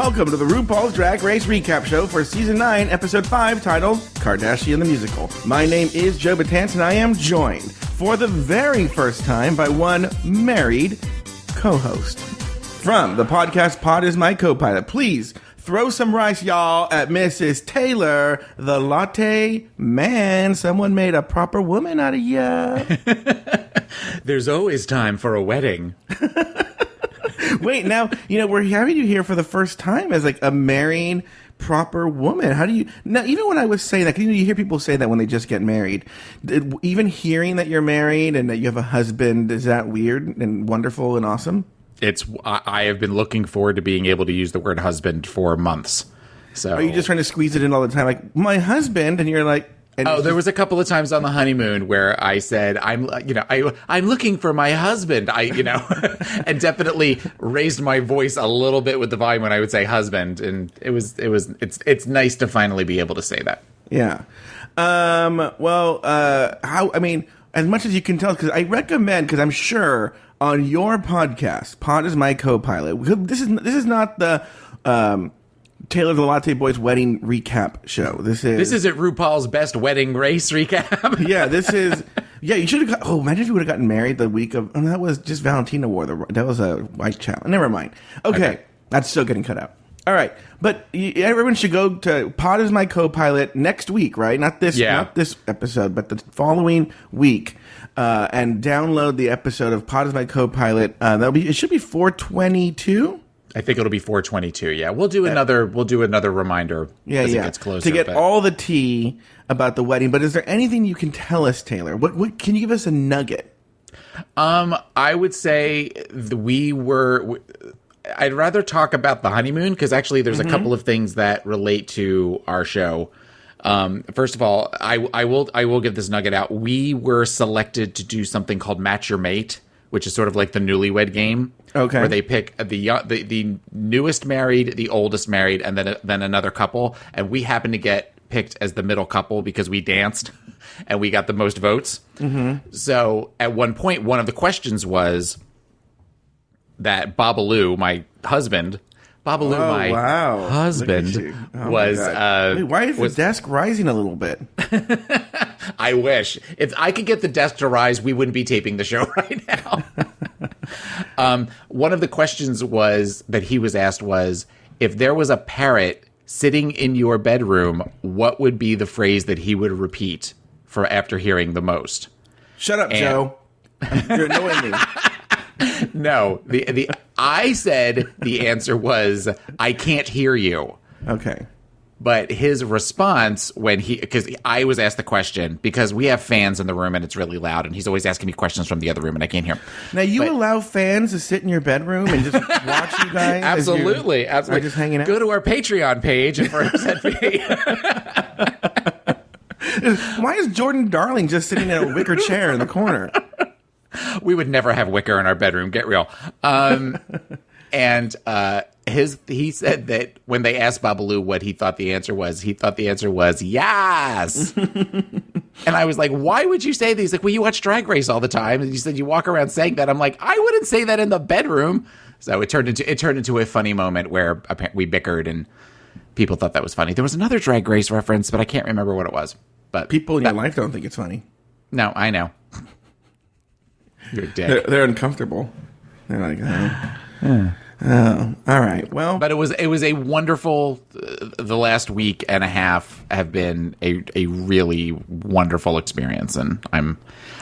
Welcome to the RuPaul's Drag Race Recap Show for Season 9, Episode 5, titled Kardashian the Musical. My name is Joe Betance, and I am joined for the very first time by one married co-host. From the podcast Pod is My Co-Pilot, please throw some rice, y'all, at Mrs. Taylor, the Latte. Man, someone made a proper woman out of ya. There's always time for a wedding. Wait, now, we're having you here for the first time as like a married, proper woman. How do you... Now, even when I was saying that, you hear people say that when they just get married. Even hearing that you're married and that you have a husband, is that weird and wonderful and awesome? I have been looking forward to being able to use the word husband for months. So are you just trying to squeeze it in all the time? Like, my husband, and you're like... there was a couple of times on the honeymoon where I said, I'm looking for my husband. And definitely raised my voice a little bit with the volume when I would say husband. And it's nice to finally be able to say that. Yeah. As much as you can tell, because I recommend, because I'm sure on your podcast, Pod is My Co-Pilot. This is not the Taylor the Latte Boys wedding recap show. This isn't RuPaul's best wedding race recap. Yeah, this is. Yeah, you should have got. Oh, imagine if you would have gotten married the week of. And that was just Valentina wore that was a white challenge. Never mind. Okay, that's still getting cut out. All right, but everyone should go to Pod is My Co-Pilot next week, right? Not this episode, but the following week, and download the episode of Pod is My Co-Pilot. It should be 422. I think it'll be 422. Yeah, we'll do another reminder. As it gets closer to get all the tea about the wedding. But is there anything you can tell us, Taylor? What can you give us a nugget? I would say I'd rather talk about the honeymoon because actually there's a couple of things that relate to our show. First of all, I will give this nugget out. We were selected to do something called Match Your Mate, which is sort of like the newlywed game. Okay. Where they pick the newest married, the oldest married, and then another couple. And we happened to get picked as the middle couple because we danced and we got the most votes. Mm-hmm. So at one point, one of the questions was that Babalu, my husband, was... Wait, why is the desk rising a little bit? I wish. If I could get the desk to rise, we wouldn't be taping the show right now. One of the questions that he was asked was, if there was a parrot sitting in your bedroom, what would be the phrase that he would repeat for after hearing the most? Shut up, Joe. You're annoying me. No, I said the answer was, I can't hear you. Okay. But his response because I was asked the question, because we have fans in the room and it's really loud, and he's always asking me questions from the other room and I can't hear him. Now, allow fans to sit in your bedroom and just watch you guys? Absolutely. Just hanging out? Go to our Patreon page and for Why is Jordan Darling just sitting in a wicker chair in the corner? We would never have wicker in our bedroom. Get real. And he said that when they asked Babalu what he thought the answer was yes. And I was like, why would you say these? Like, well, you watch Drag Race all the time, and you said you walk around saying that. I'm like, I wouldn't say that in the bedroom. So it turned into a funny moment where we bickered, and people thought that was funny. There was another Drag Race reference, but I can't remember what it was. But people in your life don't think it's funny. No, I know. You're a dick. They're uncomfortable. They're like, oh, all right. Well, but it was a wonderful. The last week and a half have been a really wonderful experience, and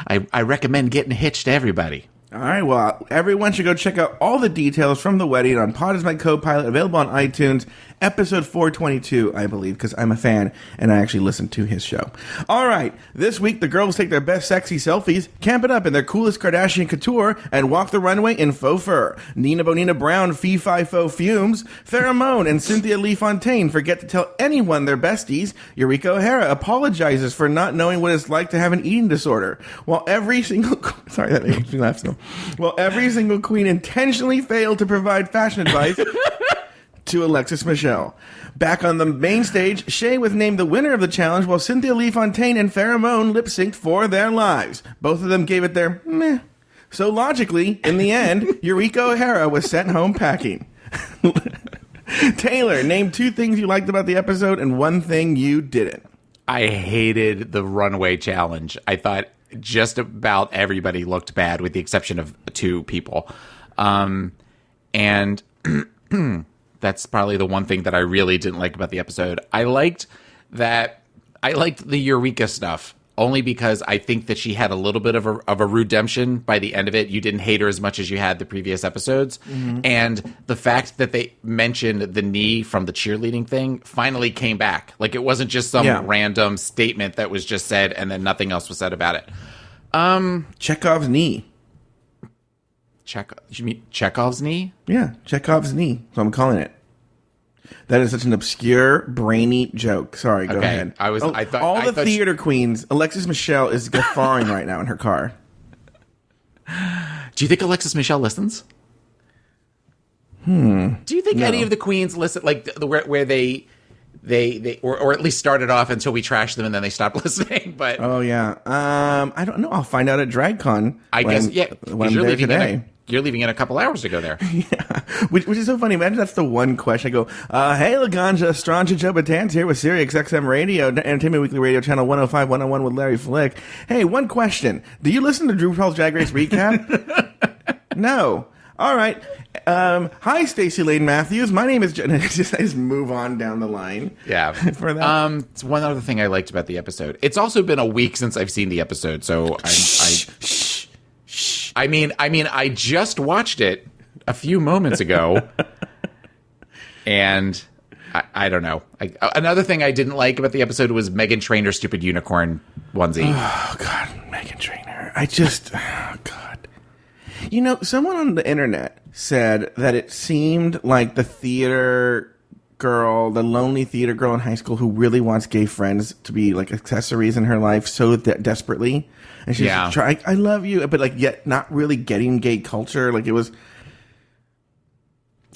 I recommend getting hitched to everybody. All right, well, everyone should go check out all the details from the wedding on Pod is My Co-Pilot, available on iTunes, episode 422, I believe, because I'm a fan, and I actually listened to his show. All right, this week, the girls take their best sexy selfies, camp it up in their coolest Kardashian couture, and walk the runway in faux fur. Nina Bonina Brown, Fee-Fi Faux Fumes, Pheromone, and Cynthia Lee Fontaine forget to tell anyone they're besties. Eureka O'Hara apologizes for not knowing what it's like to have an eating disorder, while every single... Sorry, that makes me laugh still. Well, every single queen intentionally failed to provide fashion advice to Alexis Michelle. Back on the main stage, Shea was named the winner of the challenge, while Cynthia Lee Fontaine and Pheromone lip-synced for their lives. Both of them gave it their meh. So logically, in the end, Eureka O'Hara was sent home packing. Taylor, name 2 things you liked about the episode and 1 thing you didn't. I hated the runway challenge. I thought just about everybody looked bad with the exception of 2 people. And that's probably the one thing that I really didn't like about the episode. I liked the Eureka stuff only because I think that she had a little bit of a redemption by the end of it. You didn't hate her as much as you had the previous episodes. Mm-hmm. And the fact that they mentioned the knee from the cheerleading thing finally came back. Like, it wasn't just some random statement that was just said and then nothing else was said about it. Chekhov's knee. You mean Chekhov's knee? Yeah, Chekhov's knee. So I'm calling it. That is such an obscure, brainy joke. Sorry, go ahead. I thought all the theater queens. Alexis Michelle is guffawing right now in her car. Do you think Alexis Michelle listens? Do you think any of the queens listen? Like where they or at least started off until we trashed them and then they stopped listening. But I don't know. I'll find out at DragCon. I guess when you're leaving today. You're leaving in a couple hours to go there. Yeah, which is so funny. Imagine that's the one question. I go, hey, Laganja, Stranja Joe Betance here with Sirius XM Radio, Entertainment Weekly Radio Channel 105, 101 with Larry Flick. Hey, one question. Do you listen to RuPaul's Drag Race Recap? No. All right. Hi, Stacey Lane Matthews. My name is Jen. I just move on down the line. Yeah. For that. It's one other thing I liked about the episode. It's also been a week since I've seen the episode, so I mean, I just watched it a few moments ago, and I don't know. Another thing I didn't like about the episode was Meghan Trainor's stupid unicorn onesie. Oh, God, Meghan Trainor. Oh, God. You know, someone on the internet said that it seemed like the theater girl, the lonely theater girl in high school who really wants gay friends to be like accessories in her life so desperately. And she's trying, I love you, but like yet not really getting gay culture. Like it was,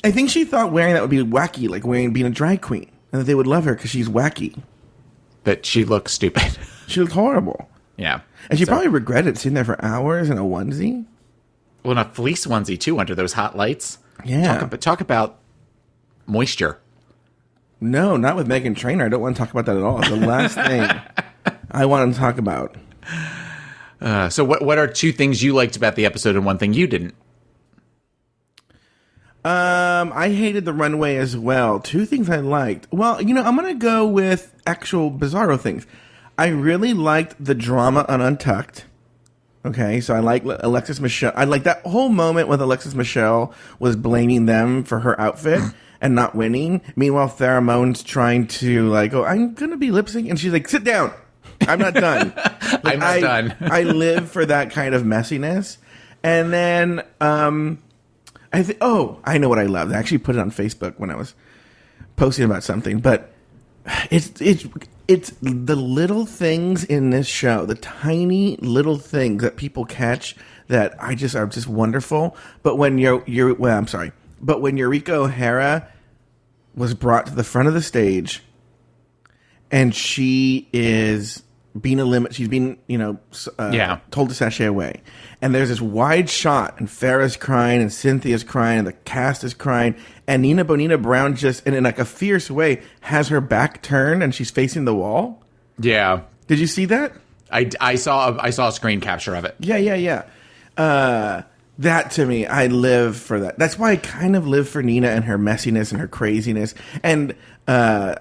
I think she thought wearing that would be wacky, like being a drag queen, and that they would love her because she's wacky. But she looks stupid. She looked horrible. Yeah. And she probably regretted sitting there for hours in a onesie. Well, in a fleece onesie too, under those hot lights. Yeah. Talk about moisture. No, not with Meghan Trainor. I don't want to talk about that at all. It's the last thing I want to talk about. So what are 2 things you liked about the episode and 1 thing you didn't? I hated the runway as well. 2 things I liked. Well, I'm going to go with actual bizarro things. I really liked the drama on Untucked. Okay, so I like Alexis Michelle. I like that whole moment when Alexis Michelle was blaming them for her outfit and not winning. Meanwhile, Pheromone's trying to I'm going to be lip syncing. And she's like, sit down. I'm not done. I'm not done. I live for that kind of messiness. And then I know what I loved. I actually put it on Facebook when I was posting about something. But it's the little things in this show, the tiny little things that people catch that are just wonderful. But when but when Eureka O'Hara was brought to the front of the stage, and she is being she's being told to sashay away, and there's this wide shot, and Farrah's crying, and Cynthia's crying, and the cast is crying, and Nina Bonina Brown just in like a fierce way has her back turned and she's facing the wall. Yeah, did you see that? I saw a screen capture of it. Yeah. That to me, I live for that. That's why I kind of live for Nina and her messiness and her craziness, and I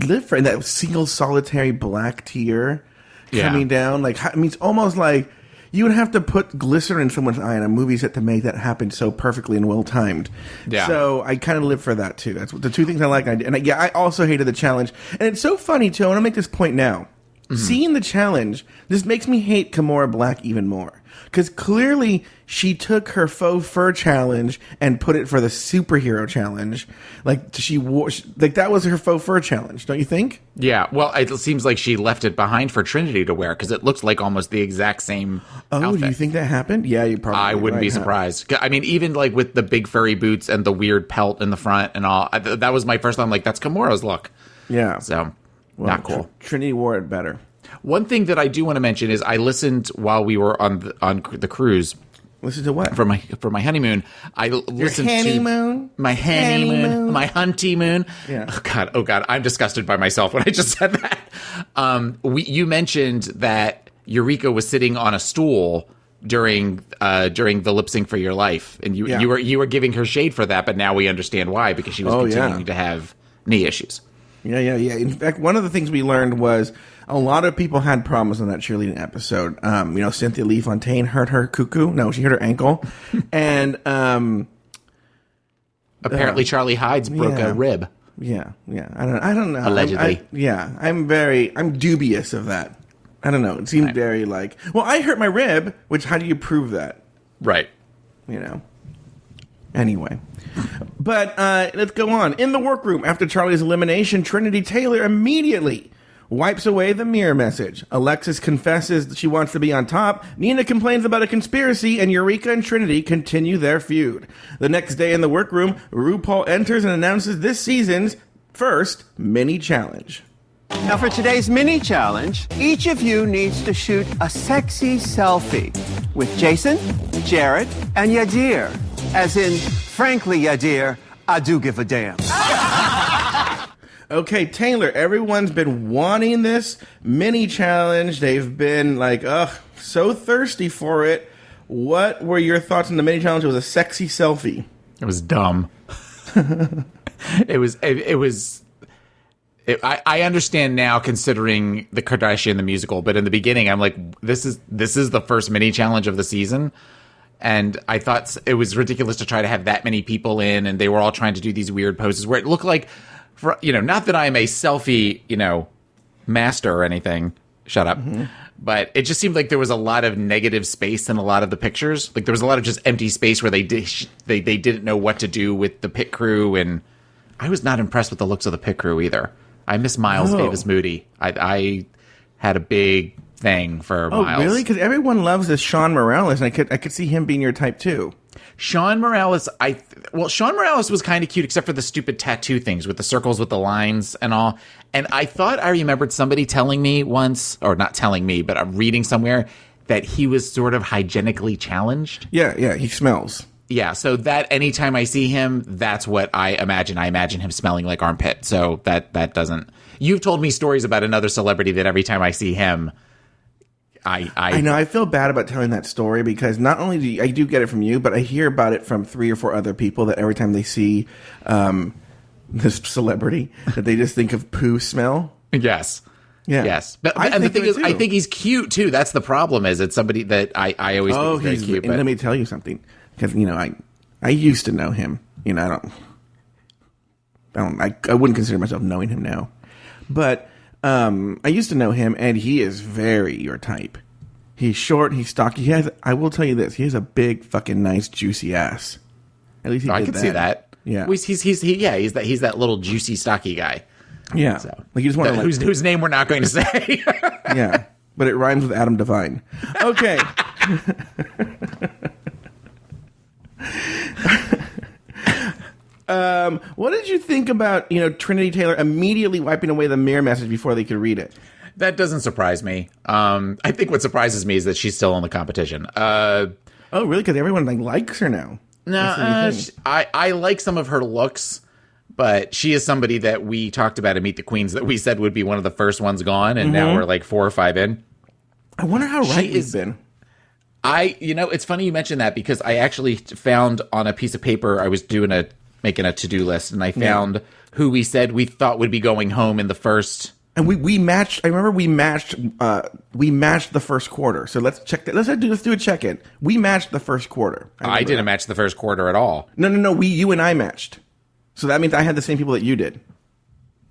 live for that single solitary black tear coming down. It's almost like you would have to put glycerin in someone's eye in a movie set to make that happen so perfectly and well timed. Yeah. So I kind of live for that too. That's the 2 things I like. I also hated the challenge, and it's so funny too. I want to make this point now. Mm-hmm. Seeing the challenge, this makes me hate Kimora Black even more. Because clearly she took her faux fur challenge and put it for the superhero challenge. That was her faux fur challenge, don't you think? Yeah, well, it seems like she left it behind for Trinity to wear because it looks like almost the exact same outfit. Do you think that happened? Yeah, you probably. I wouldn't be surprised. I mean, even with the big furry boots and the weird pelt in the front and all, that was my first time. That's Kimora's look. Yeah. So, not cool. Trinity wore it better. One thing that I do want to mention is I listened while we were on the cruise. Listen to what? For my honeymoon, I listened honeymoon? To my honeymoon, my honeymoon. Yeah. Oh God, I'm disgusted by myself when I just said that. You mentioned that Eureka was sitting on a stool during the lip sync for Your Life, and you were giving her shade for that, but now we understand why, because she was continuing to have knee issues. Yeah. In fact, one of the things we learned was a lot of people had problems on that cheerleading episode. Cynthia Lee Fontaine hurt her cuckoo. No, she hurt her ankle. And apparently Charlie Hides broke a rib. Yeah. I don't know. Allegedly. I'm dubious of that. I don't know. It seemed very like, well, I hurt my rib, which how do you prove that? Right. Anyway. But let's go on. In the workroom, after Charlie's elimination, Trinity Taylor immediately wipes away the mirror message. Alexis confesses that she wants to be on top. Nina complains about a conspiracy, and Eureka and Trinity continue their feud. The next day in the workroom, RuPaul enters and announces this season's first mini challenge. Now for today's mini challenge, each of you needs to shoot a sexy selfie with Jason, Jared, and Yadir. As in, frankly, Yadir, I do give a damn. Okay, Taylor, everyone's been wanting this mini challenge. They've been like, so thirsty for it. What were your thoughts on the mini challenge? It was a sexy selfie. It was dumb. I understand now, considering the Kardashian the musical, but in the beginning, I'm like, this is the first mini challenge of the season, and I thought it was ridiculous to try to have that many people in, and they were all trying to do these weird poses where it looked like, not that I'm a selfie, master or anything. Shut up. Mm-hmm. But it just seemed like there was a lot of negative space in a lot of the pictures. Like there was a lot of just empty space where they didn't know what to do with the pit crew, and I was not impressed with the looks of the pit crew either. I miss Miles Davis Moody. I had a big thing for Miles. Oh, really? Because everyone loves this Sean Morales, and I could see him being your type too. Sean Morales, Sean Morales was kind of cute, except for the stupid tattoo things with the circles with the lines and all. And I thought I remembered somebody telling me once, or not telling me, but I'm reading somewhere that he was sort of hygienically challenged. Yeah, he smells. Yeah, so that anytime I see him, that's what I imagine. I imagine him smelling like armpit. So that doesn't. You've told me stories about another celebrity that every time I see him, I know. I feel bad about telling that story because not only I do get it from you, but I hear about it from 3 or 4 other people that every time they see this celebrity, that they just think of poo smell. Yes. Yeah. Yes. But and the thing is, I think he's cute too. That's the problem. Is it's somebody that I always think is very cute. And let me tell you something, because I used to know him. I wouldn't consider myself knowing him now, but I used to know him, and he is very your type. He's short, he's stocky. I will tell you this: he has a big, fucking nice, juicy ass. At least I can see that. Yeah, he's that little juicy, stocky guy. Yeah, so, like you just want to whose name we're not going to say. Yeah, but it rhymes with Adam Devine. Okay. What did you think about Trinity Taylor immediately wiping away the mirror message before they could read it? That doesn't surprise me. I think what surprises me is that she's still in the competition. Oh, really? Because everyone likes her now. No, I like some of her looks, but she is somebody that we talked about in Meet the Queens that we said would be one of the first ones gone, and now we're 4 or 5 in. I wonder how right you've been. It's funny you mentioned that because I actually found on a piece of paper, I was making a to-do list, and I found who we said we thought would be going home in the first. And we matched. I remember we matched the first quarter. So let's check that. Let's do a check-in. We matched the first quarter. I didn't match the first quarter at all. No. You and I matched. So that means I had the same people that you did.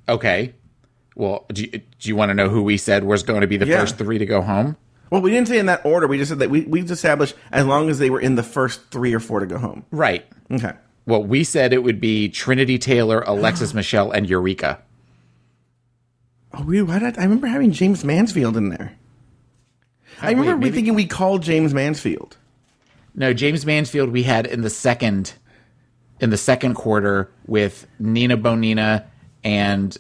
Okay. Well, do you want to know who we said was going to be the first 3 to go home? Well, we didn't say in that order. We just said that we've established as long as they were in the first 3 or 4 to go home. Right. Okay. Well, we said it would be Trinity Taylor, Alexis Michelle, and Eureka. Oh, really? I remember having James Mansfield in there. I remember thinking we called James Mansfield. No, James Mansfield we had in the second quarter with Nina Bonina and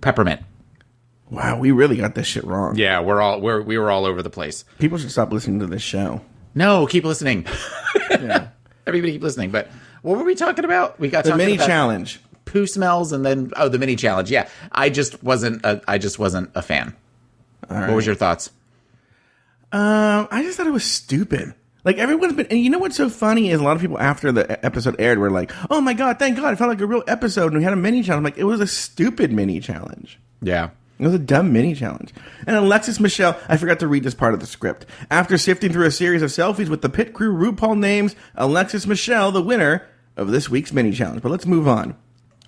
Peppermint. Wow, we really got this shit wrong. Yeah, we were all over the place. People should stop listening to this show. No, keep listening. Yeah. Everybody keep listening. But what were we talking about? We got The talking mini about challenge. poo smells, and then the mini challenge. Yeah, I just wasn't a fan. Right. What was your thoughts? I just thought it was stupid. Like, everyone's been, and you know what's so funny is a lot of people after the episode aired were like, "Oh my god, thank God, it felt like a real episode." And we had a mini challenge. I'm like, it was a stupid mini challenge. Yeah. It was a dumb mini challenge. And Alexis Michelle, I forgot to read this part of the script. After sifting through a series of selfies with the pit crew, RuPaul names Alexis Michelle the winner of this week's mini challenge. But let's move on.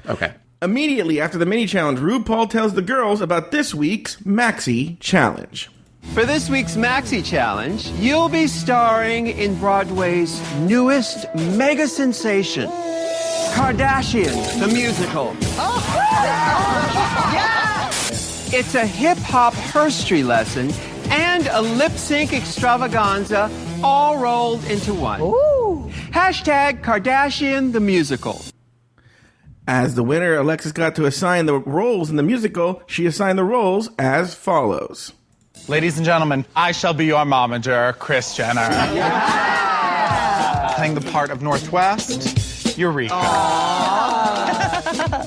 Okay. Immediately after the mini challenge, RuPaul tells the girls about this week's Maxi Challenge. For this week's Maxi Challenge, you'll be starring in Broadway's newest mega sensation, Kardashian, the musical. It's a hip-hop herstory lesson and a lip-sync extravaganza all rolled into one. Ooh. Hashtag Kardashian the musical. As the winner, Alexis got to assign the roles in the musical. She assigned the roles as follows. Ladies and gentlemen, I shall be your momager, Kris Jenner. Yeah. Playing the part of Northwest, Eureka.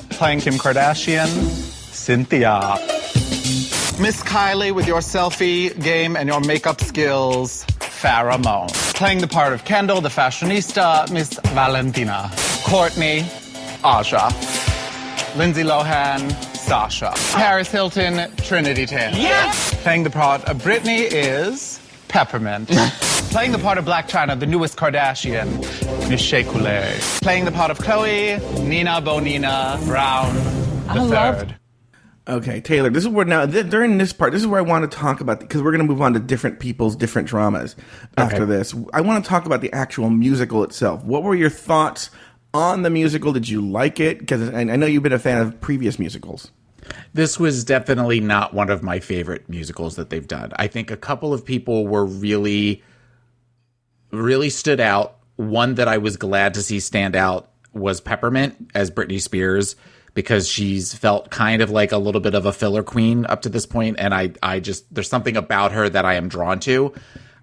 Playing Kim Kardashian, Cynthia. Miss Kylie with your selfie game and your makeup skills, Farrah Moan. Playing the part of Kendall, the fashionista, Miss Valentina. Courtney, Aja. Lindsay Lohan, Sasha. Paris Hilton, Trinity Tan. Yes! Playing the part of Britney is Peppermint. Playing the part of Black China, the newest Kardashian, Miss Shea Coulee. Playing the part of Chloe, Nina Bonina Brown the third. Okay, Taylor, this is where now, during this part, this is where I want to talk about, because we're going to move on to different people's different dramas after this. I want to talk about the actual musical itself. What were your thoughts on the musical? Did you like it? Because I know you've been a fan of previous musicals. This was definitely not one of my favorite musicals that they've done. I think a couple of people were really stood out. One that I was glad to see stand out was Peppermint as Britney Spears, because she's felt kind of like a little bit of a filler queen up to this point, and I just, there's something about her that I am drawn to.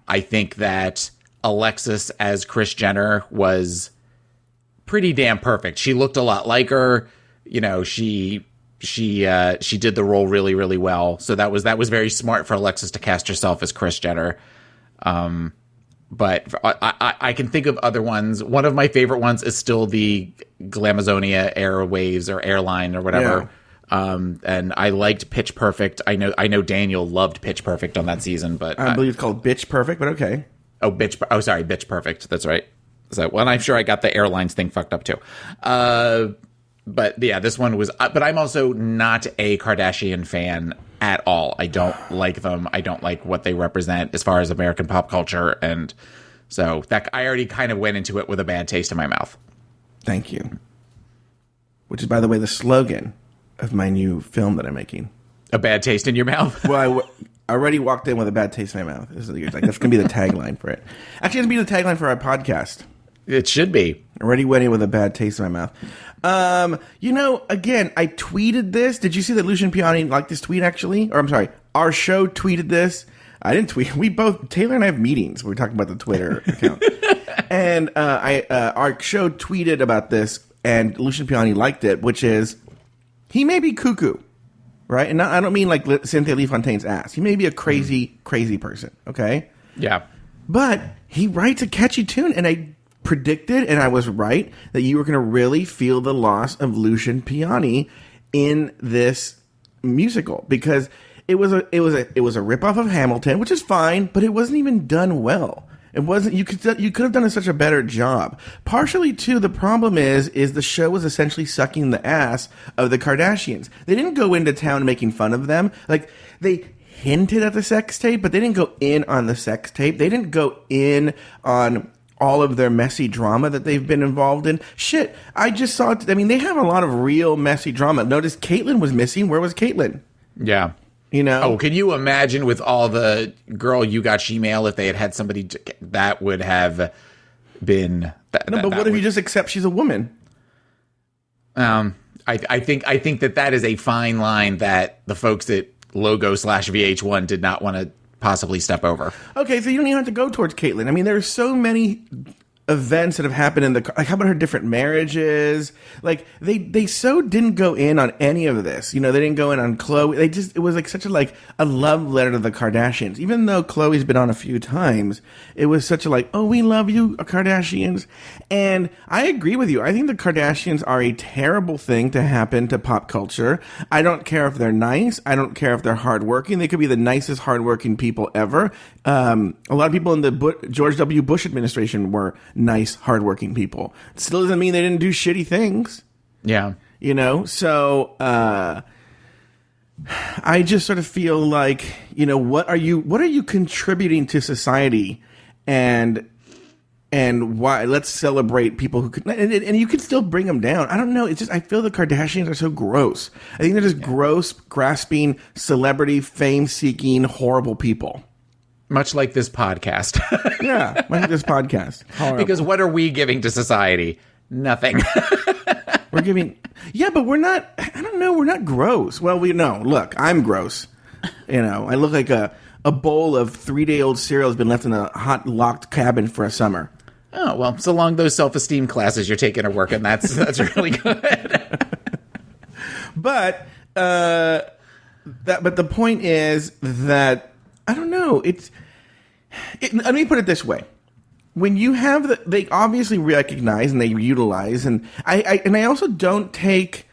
I think that Alexis as Kris Jenner was pretty damn perfect. She looked a lot like her. You know, she did the role really, really well. So that was very smart for Alexis to cast herself as Kris Jenner. But I can think of other ones. One of my favorite ones is still the Glamazonia Airwaves or Airline or whatever. Yeah. And I liked Pitch Perfect. I know Daniel loved Pitch Perfect on that season, but I believe it's called Bitch Perfect, but okay. Sorry, Bitch Perfect. That's right. So, well, I'm sure I got the airlines thing fucked up too. But yeah, this one was, but I'm also not a Kardashian fan at all. I don't like them. I don't like what they represent as far as American pop culture. And so that I already kind of went into it with a bad taste in my mouth. Thank you. Which is, by the way, the slogan of my new film that I'm making. A bad taste in your mouth? Well, I already walked in with a bad taste in my mouth. That's going to be the tagline for it. Actually, it's going to be the tagline for our podcast. It should be. Already went in with a bad taste in my mouth. Again, I tweeted this. Did you see that Lucian Piani liked this tweet, actually? Or I'm sorry, our show tweeted this. I didn't tweet. Taylor and I have meetings. We're talking about the Twitter account. And our show tweeted about this, and Lucian Piani liked it, which is, he may be cuckoo, right? And I don't mean like Cynthia Lee Fontaine's ass. He may be a crazy, crazy person, okay? Yeah. But he writes a catchy tune, and I predicted, and I was right, that you were going to really feel the loss of Lucian Piani in this musical, because it was a ripoff of Hamilton, which is fine, but it wasn't even done well. It wasn't. You could have done such a better job. Partially, too, the problem is the show was essentially sucking the ass of the Kardashians. They didn't go into town making fun of them. Like, they hinted at the sex tape, but they didn't go in on the sex tape. They didn't go in on all of their messy drama that they've been involved in. Shit, I just saw it. I mean, they have a lot of real messy drama. Notice Caitlyn was missing. Where was Caitlyn? Yeah. You know? Oh, can you imagine with all the girl you got Gmail, if they had somebody that would have been. But what if you just accept she's a woman? I think that is a fine line that the folks at logo / VH1 did not want to possibly step over. Okay, so you don't even have to go towards Caitlyn. I mean, there are so many events that have happened in the, like, how about her different marriages? Like, they so didn't go in on any of this. You know, they didn't go in on Khloe. It was like such a love letter to the Kardashians. Even though Khloe's been on a few times, it was such a like, oh, we love you, Kardashians. And I agree with you. I think the Kardashians are a terrible thing to happen to pop culture. I don't care if they're nice. I don't care if they're hardworking. They could be the nicest hardworking people ever. A lot of people in the George W. Bush administration were nice, hardworking people. It still doesn't mean they didn't do shitty things. Yeah. You know? So, I just sort of feel like, you know, what are you contributing to society? And why? Let's celebrate people who could, and you could still bring them down. I don't know. It's just, I feel the Kardashians are so gross. I think they're just gross, grasping, celebrity, fame-seeking, horrible people. Much like this podcast. Yeah, like this podcast. Horrible. Because what are we giving to society? Nothing. We're giving... Yeah, but we're not... I don't know. We're not gross. Well, look, I'm gross. You know, I look like a bowl of 3-day-old cereal has been left in a hot, locked cabin for a summer. Oh, well, so long those self-esteem classes you're taking are working. That's really good. But the point is that... I don't know. Let me put it this way. When you have they obviously recognize and they utilize, and I also don't take,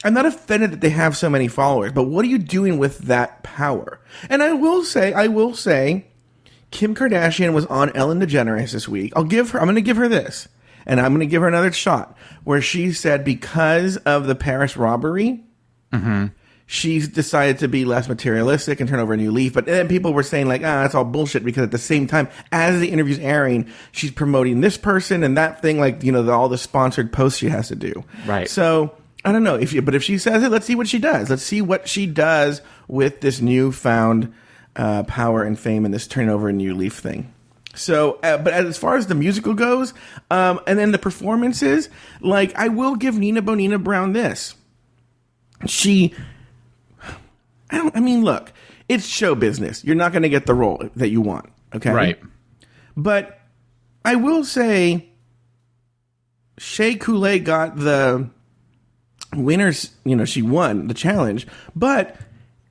I'm not offended that they have so many followers, but what are you doing with that power? And I will say, Kim Kardashian was on Ellen DeGeneres this week. I'm going to give her this, and I'm going to give her another shot, where she said because of the Paris robbery, she's decided to be less materialistic and turn over a new leaf. But then people were saying like, that's all bullshit, because at the same time, as the interview's airing, she's promoting this person and that thing, like, you know, all the sponsored posts she has to do. Right. So I don't know but if she says it, let's see what she does. Let's see what she does with this newfound power and fame and this turn over a new leaf thing. So, but as far as the musical goes, and then the performances, like, I will give Nina Bonina Brown this. Look, it's show business. You're not going to get the role that you want, okay? Right. But I will say Shea Coulee got the winners, you know, she won the challenge. But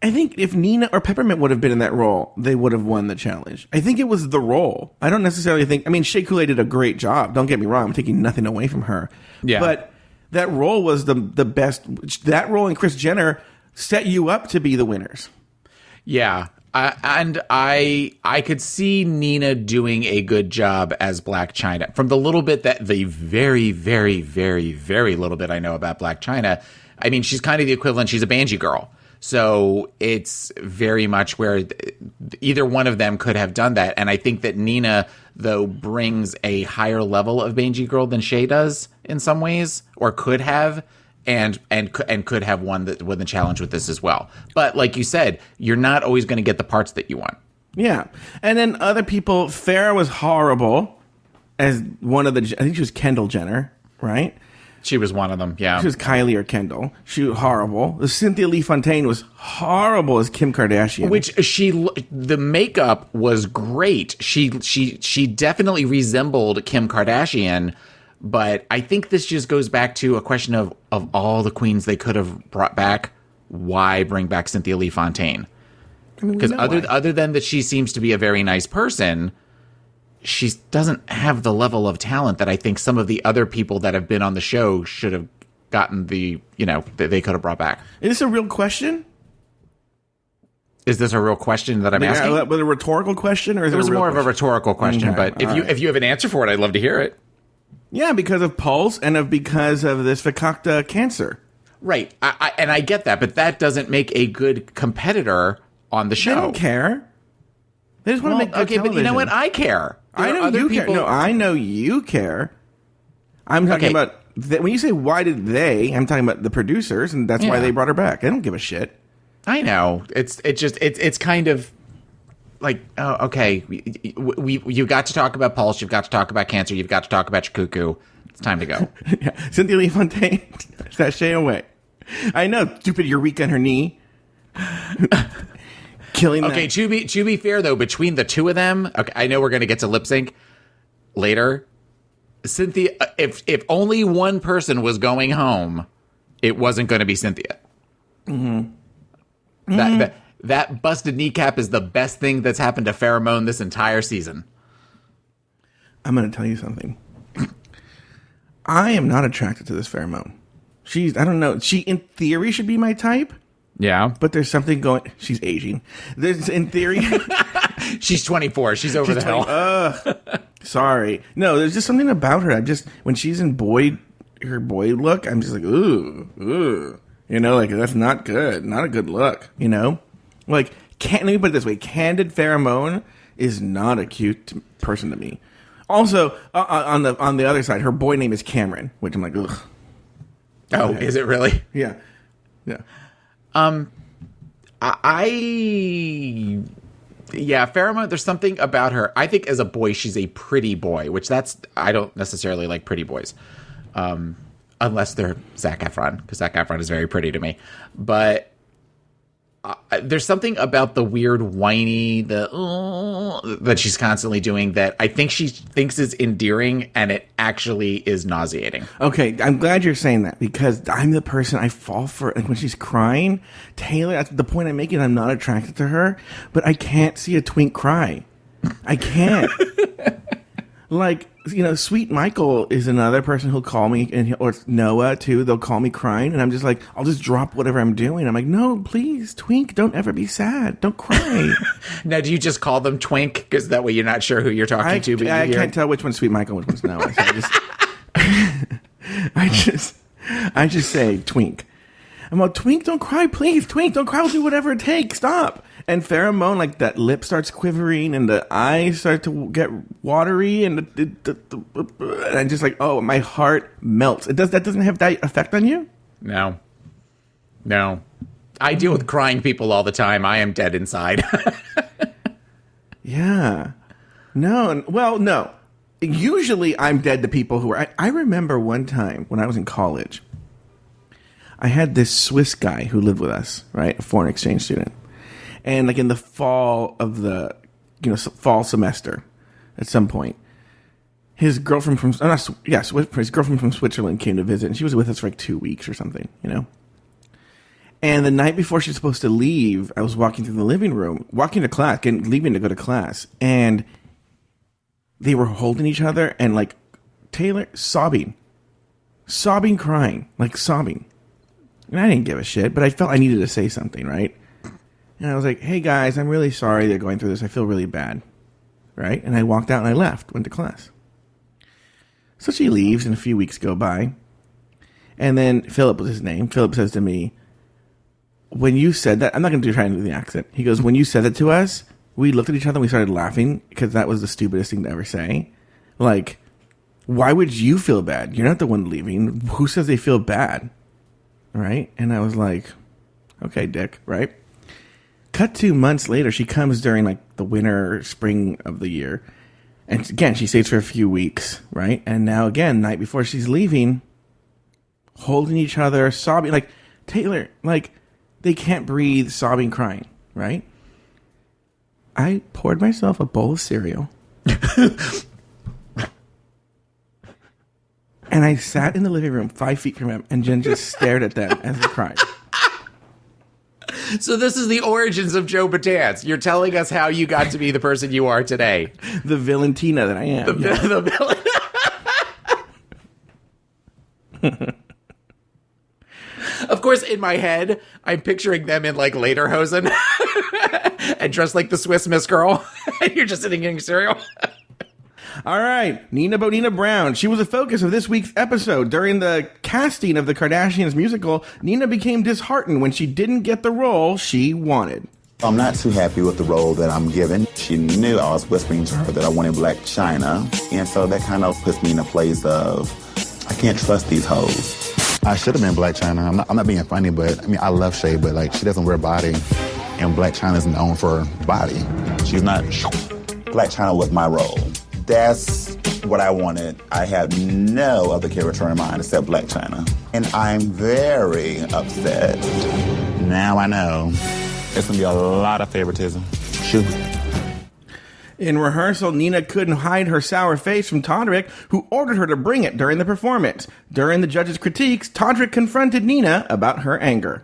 I think if Nina or Peppermint would have been in that role, they would have won the challenge. I think it was the role. I don't necessarily think... I mean, Shea Coulee did a great job. Don't get me wrong. I'm taking nothing away from her. Yeah. But that role was the best. That role and Kris Jenner set you up to be the winners. Yeah. I could see Nina doing a good job as Black China. From the little bit that the very, very, very, very little bit I know about Black China, I mean, she's kind of the equivalent. She's a Banji girl. So it's very much where either one of them could have done that. And I think that Nina, though, brings a higher level of Banji girl than Shea does in some ways, or could have. And could have won the challenge with this as well. But like you said, you're not always going to get the parts that you want. Yeah. And then other people, Farrah was horrible as one of the... I think she was Kendall Jenner, right? She was one of them, yeah. She was Kylie or Kendall. She was horrible. Cynthia Lee Fontaine was horrible as Kim Kardashian. Which the makeup was great. She definitely resembled Kim Kardashian. But I think this just goes back to a question of all the queens they could have brought back, why bring back Cynthia Lee Fontaine? Because other than that she seems to be a very nice person, she doesn't have the level of talent that I think some of the other people that have been on the show should have gotten that they could have brought back. Is this a real question? Is this a real question that I'm asking? Was it a rhetorical question, or is it was more of a rhetorical question? Okay, but if you have an answer for it, I'd love to hear it. Yeah, because of Pulse and because of this Fakakta cancer. Right. I get that, but that doesn't make a good competitor on the show. They don't care. They just want to make good television. But you know what? I care. I know you care. No, I know you care. I'm talking about... when you say, why did they... I'm talking about the producers, and that's why they brought her back. I don't give a shit. I know. It's kind of... Like, oh, okay, you've got to talk about Pulse, you've got to talk about cancer, you've got to talk about your cuckoo. It's time to go. Yeah. Cynthia Lee Fontaine, sashay away. I know, stupid Eureka on her knee. Killing them. Okay, to be fair, though, between the two of them, okay, I know we're going to get to lip sync later. Cynthia, if only one person was going home, it wasn't going to be Cynthia. Mm-hmm. That busted kneecap is the best thing that's happened to Pheromone this entire season. I'm going to tell you something. I am not attracted to this Pheromone. I don't know. She, in theory, should be my type. Yeah. But there's something going... She's aging. In theory... She's 24. She's over the hill. Sorry. No, there's just something about her. When she's in her boy look, I'm just like, ooh. You know, like, that's not good. Not a good look, you know? Like, let me put it this way. Candid Pheromone is not a cute person to me. Also, on the other side, her boy name is Cameron, which I'm like, ugh. Oh, is it really? Yeah. Pheromone, there's something about her. I think as a boy, she's a pretty boy, I don't necessarily like pretty boys. Unless they're Zac Efron, because Zac Efron is very pretty to me. But there's something about the weird whiny, that she's constantly doing that I think she thinks is endearing, and it actually is nauseating. Okay, I'm glad you're saying that, because I'm the person I fall for. Like, when she's crying, Taylor, that's the point I'm making. I'm not attracted to her, but I can't see a twink cry. I can't. Like, you know, Sweet Michael is another person who'll call me, or Noah too. They'll call me crying, and I'm just like, I'll just drop whatever I'm doing. I'm like, no, please, Twink, don't ever be sad. Don't cry. Now, do you just call them Twink? Because that way you're not sure who you're talking to. But I can't tell which one's Sweet Michael, which one's Noah. So I just say Twink. I'm like, Twink, don't cry, please. Twink, don't cry. We'll do whatever it takes. Stop. And Pheromone, like, that lip starts quivering and the eyes start to get watery, and I'm just like, oh, my heart melts. That doesn't have that effect on you? No. I deal with crying people all the time. I am dead inside. Yeah. No. Usually I'm dead to people who are... I remember one time when I was in college, I had this Swiss guy who lived with us, right? A foreign exchange student. And like in the fall of the, fall semester, at some point, his girlfriend his girlfriend from Switzerland came to visit, and she was with us for like 2 weeks or something, And the night before she was supposed to leave, I was walking through the living room, walking to class, leaving to go to class, and they were holding each other, and like Taylor sobbing, crying, like sobbing. And I didn't give a shit, but I felt I needed to say something, right? And I was like, hey guys, I'm really sorry they're going through this. I feel really bad. Right? And I walked out and I left, went to class. So she leaves and a few weeks go by. And then Philip was his name. Philip says to me, when you said that, I'm not going to try and do the accent. He goes, when you said that to us, we looked at each other and we started laughing because that was the stupidest thing to ever say. Like, why would you feel bad? You're not the one leaving. Who says they feel bad? Right? And I was like, okay, dick, right? Cut 2 months later, she comes during like the winter or spring of the year. And again, she stays for a few weeks, right? And now again, night before she's leaving, holding each other, sobbing. Like, Taylor, like, they can't breathe, sobbing, crying, right? I poured myself a bowl of cereal. And I sat in the living room 5 feet from him, and Jen just stared at them as they cried. So this is the origins of Joe Betance. You're telling us how you got to be the person you are today. The Villantina that I am. The villain. Of course, in my head, I'm picturing them in like lederhosen and dressed like the Swiss Miss Girl. And you're just sitting getting cereal. All right, Nina Bonina Brown. She was the focus of this week's episode. During the casting of the Kardashians musical, Nina became disheartened when she didn't get the role she wanted. I'm not too happy with the role that I'm given. She knew I was whispering to her that I wanted Black China, and so that kind of puts me in a place of, I can't trust these hoes. I should have been Black China. I'm not being funny, but I mean, I love Shay, but like, she doesn't wear body, and Black China is known for body. She's not. Black China was my role. That's what I wanted. I had no other character in mind except Black China. And I'm very upset. Now I know. It's going to be a lot of favoritism. Shoot. In rehearsal, Nina couldn't hide her sour face from Todrick, who ordered her to bring it during the performance. During the judges' critiques, Todrick confronted Nina about her anger.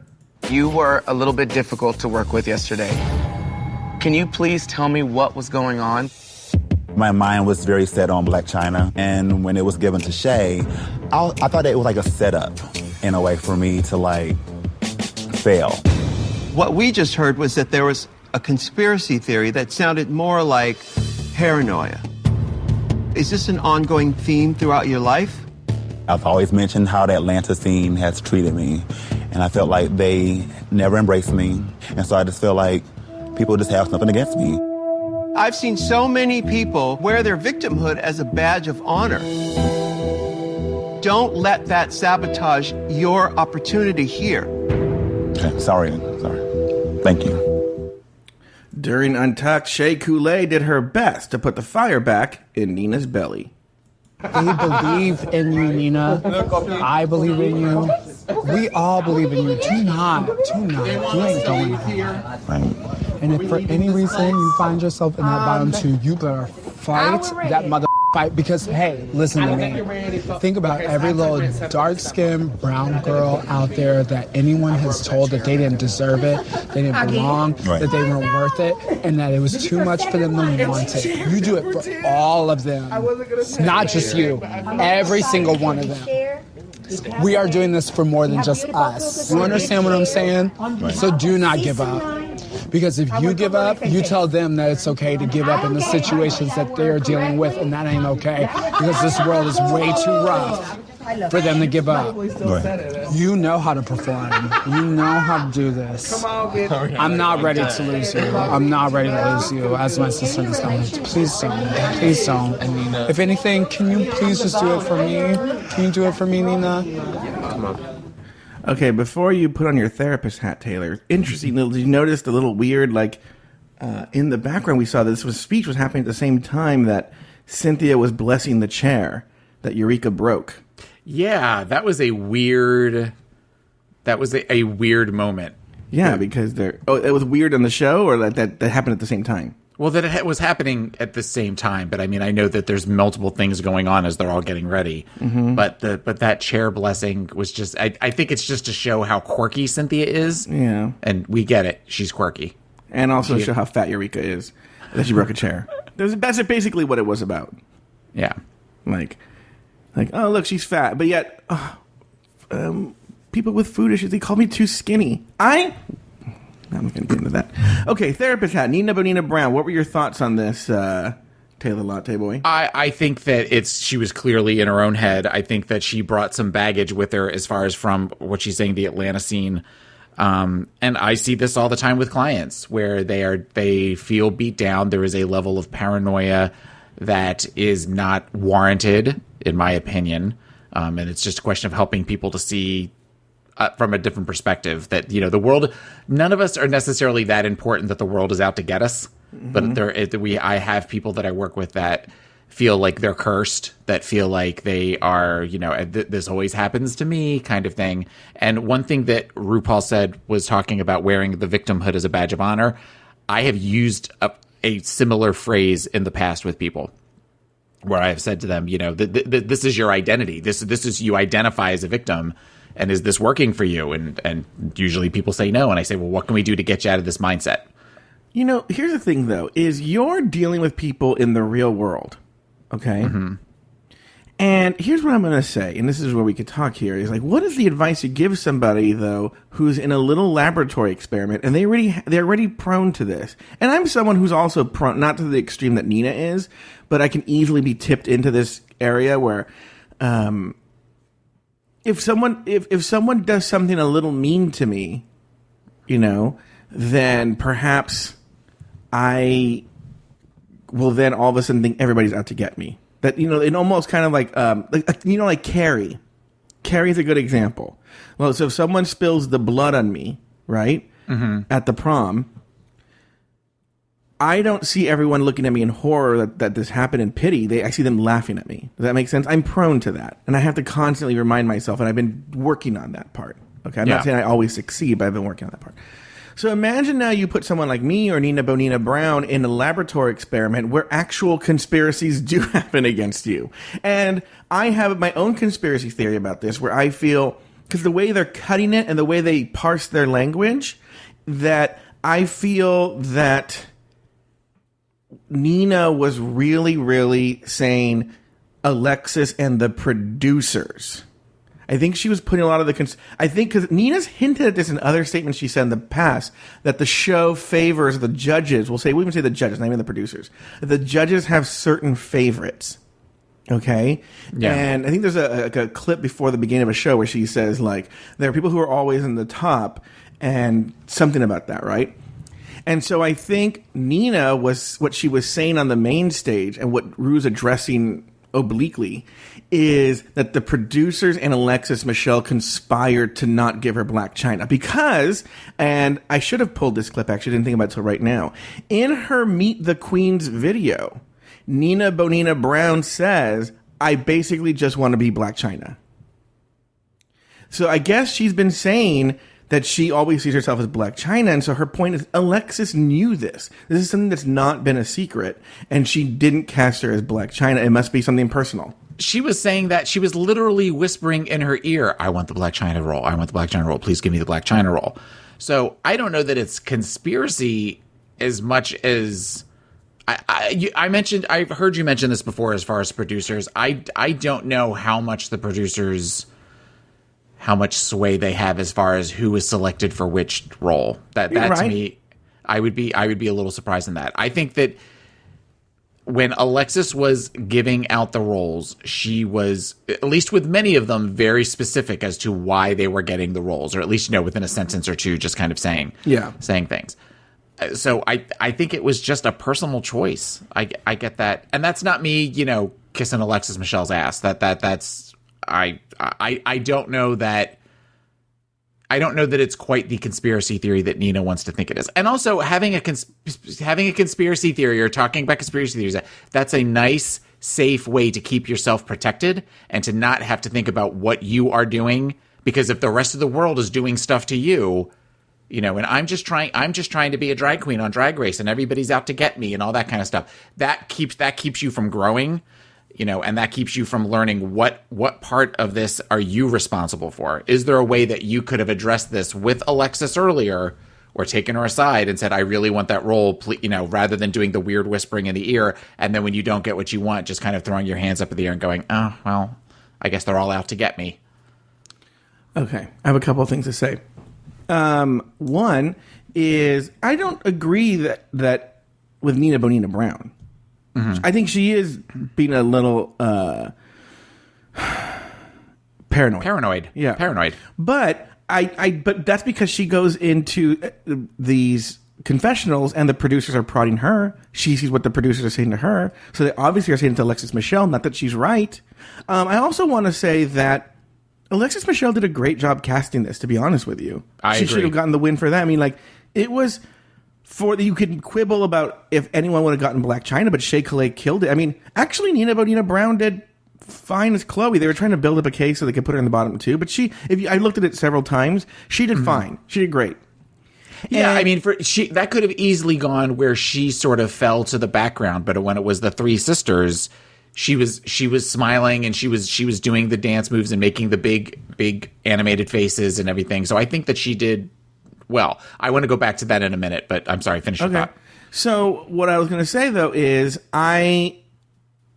You were a little bit difficult to work with yesterday. Can you please tell me what was going on? My mind was very set on Black China, and when it was given to Shay, I thought it was like a setup in a way for me to, like, fail. What we just heard was that there was a conspiracy theory that sounded more like paranoia. Is this an ongoing theme throughout your life? I've always mentioned how the Atlanta scene has treated me, and I felt like they never embraced me, and so I just feel like people just have something against me. I've seen so many people wear their victimhood as a badge of honor. Don't let that sabotage your opportunity here. Okay, sorry. Thank you. During Untucked, Shea Coulee did her best to put the fire back in Nina's belly. They believe in you, Nina. I believe in you. We all believe in you. Do not. You ain't going home. Right. And if for any reason you find yourself in that bottom two, you better fight that mother fight. Because, hey, listen to me. Think about every little dark-skinned brown girl out there that anyone has told that they didn't deserve it, they didn't belong, right, that they weren't worth it, and that it was too much for them to want it. You do it for all of them. Not just you. Every single one of them. We are doing this for more than just us. You understand what I'm saying? Right. So do not give up. Because if you give up, you tell them that it's okay to give up in the situations that they're dealing with, and that ain't okay. Because this world is way too rough for them to give up. Right. You know how to perform. You know how to do this. I'm not ready to lose you. I'm not ready to lose you, as my sister is telling me. Please don't. Please don't. If anything, can you please just do it for me? Can you do it for me, Nina? Come on. Okay, before you put on your therapist hat, Taylor, interesting, did you notice the little weird, like, in the background we saw this speech was happening at the same time that Cynthia was blessing the chair that Eureka broke. Yeah, that was a weird moment. Yeah, because it was weird on the show, or that happened at the same time? Well, that it was happening at the same time, but I mean, I know that there's multiple things going on as they're all getting ready. Mm-hmm. But that chair blessing was just, I think it's just to show how quirky Cynthia is. Yeah. And we get it. She's quirky. And also show how fat Eureka is, that she broke a chair. That's basically what it was about. Yeah. Like, oh, look, she's fat. But yet, people with food issues, they call me too skinny. I'm not going to get into that. Okay, therapist hat. Nina Bonina Brown. What were your thoughts on this, Taylor Latte Boy? I think that she was clearly in her own head. I think that she brought some baggage with her as far as from what she's saying, the Atlanta scene. And I see this all the time with clients where they feel beat down. There is a level of paranoia that is not warranted, in my opinion. And it's just a question of helping people to see from a different perspective that, the world, none of us are necessarily that important that the world is out to get us. Mm-hmm. But I have people that I work with that feel like they're cursed, that feel like they are, this always happens to me kind of thing. And one thing that RuPaul said was talking about wearing the victimhood as a badge of honor. I have used a similar phrase in the past with people where I have said to them, this is your identity. This is, you identify as a victim. And is this working for you? And usually people say no. And I say, well, what can we do to get you out of this mindset? Here's the thing, though, is you're dealing with people in the real world. Okay? Mm-hmm. And here's what I'm going to say, and this is where we could talk here, is like, what is the advice you give somebody, though, who's in a little laboratory experiment, and they're already prone to this? And I'm someone who's also prone, not to the extreme that Nina is, but I can easily be tipped into this area where, if someone does something a little mean to me, then perhaps I will then all of a sudden think everybody's out to get me. That, it almost kind of like Carrie. Carrie's a good example. Well, so if someone spills the blood on me, right, mm-hmm. at the prom, I don't see everyone looking at me in horror that this happened in pity. I see them laughing at me. Does that make sense? I'm prone to that. And I have to constantly remind myself, and I've been working on that part. Okay, I'm not saying I always succeed, but I've been working on that part. So imagine now you put someone like me or Nina Bonina Brown in a laboratory experiment where actual conspiracies do happen against you. And I have my own conspiracy theory about this where I feel, because the way they're cutting it and the way they parse their language, that I feel that Nina was really, really saying Alexis and the producers. I think she was putting a lot of I think because Nina's hinted at this in other statements she said in the past, that the show favors the judges. We even say the judges, not even the producers. The judges have certain favorites. Okay? Yeah. And I think there's a clip before the beginning of a show where she says, like, there are people who are always in the top and something about that, right? And so I think Nina was, what she was saying on the main stage and what Ru's addressing obliquely is that the producers and Alexis Michelle conspired to not give her Black China because, and I should have pulled this clip, actually didn't think about it till right now, in her Meet the Queens video, Nina Bonina Brown says, I basically just want to be Black China. So I guess she's been saying that she always sees herself as Black China, and so her point is Alexis knew this. This is something that's not been a secret, and she didn't cast her as Black China. It must be something personal. She was saying that she was literally whispering in her ear, I want the Black China role. I want the Black China role. Please give me the Black China role. So I don't know that it's conspiracy as much as I've heard you mention this before as far as producers. I don't know how much the producers, how much sway they have as far as who is selected for which role. That right. To me, I would be a little surprised in that. I think that when Alexis was giving out the roles, she was, at least with many of them, very specific as to why they were getting the roles, or at least, within a sentence or two, just kind of saying things. So I think it was just a personal choice. I get that. And that's not me, kissing Alexis Michelle's ass. That's I don't know that. I don't know that it's quite the conspiracy theory that Nina wants to think it is. And also having a conspiracy theory or talking about conspiracy theories, that's a nice, safe way to keep yourself protected and to not have to think about what you are doing. Because if the rest of the world is doing stuff to you, and I'm just trying to be a drag queen on Drag Race and everybody's out to get me and all that kind of stuff. That keeps you from growing. And that keeps you from learning what part of this are you responsible for? Is there a way that you could have addressed this with Alexis earlier or taken her aside and said, I really want that role, rather than doing the weird whispering in the ear. And then when you don't get what you want, just kind of throwing your hands up in the air and going, oh, well, I guess they're all out to get me. Okay. I have a couple of things to say. One is I don't agree that with Nina Bonina Brown. Mm-hmm. I think she is being a little paranoid. Yeah, paranoid. But but that's because she goes into these confessionals and the producers are prodding her. She sees what the producers are saying to her, so they obviously are saying to Alexis Michelle. Not that she's right. I also want to say that Alexis Michelle did a great job casting this. To be honest with you, she should have gotten the win for that. I mean, it was. You could quibble about if anyone would have gotten Black China, but Shea Coulee killed it. I mean, actually, Nina Bonina Brown did fine as Chloe. They were trying to build up a case so they could put her in the bottom too. But I looked at it several times. She did fine. She did great. Yeah, I mean, that could have easily gone where she sort of fell to the background. But when it was the three sisters, she was smiling and she was doing the dance moves and making the big animated faces and everything. So I think that she did. Well, I want to go back to that in a minute, but I'm sorry, finish your thought. So what I was going to say, though, is I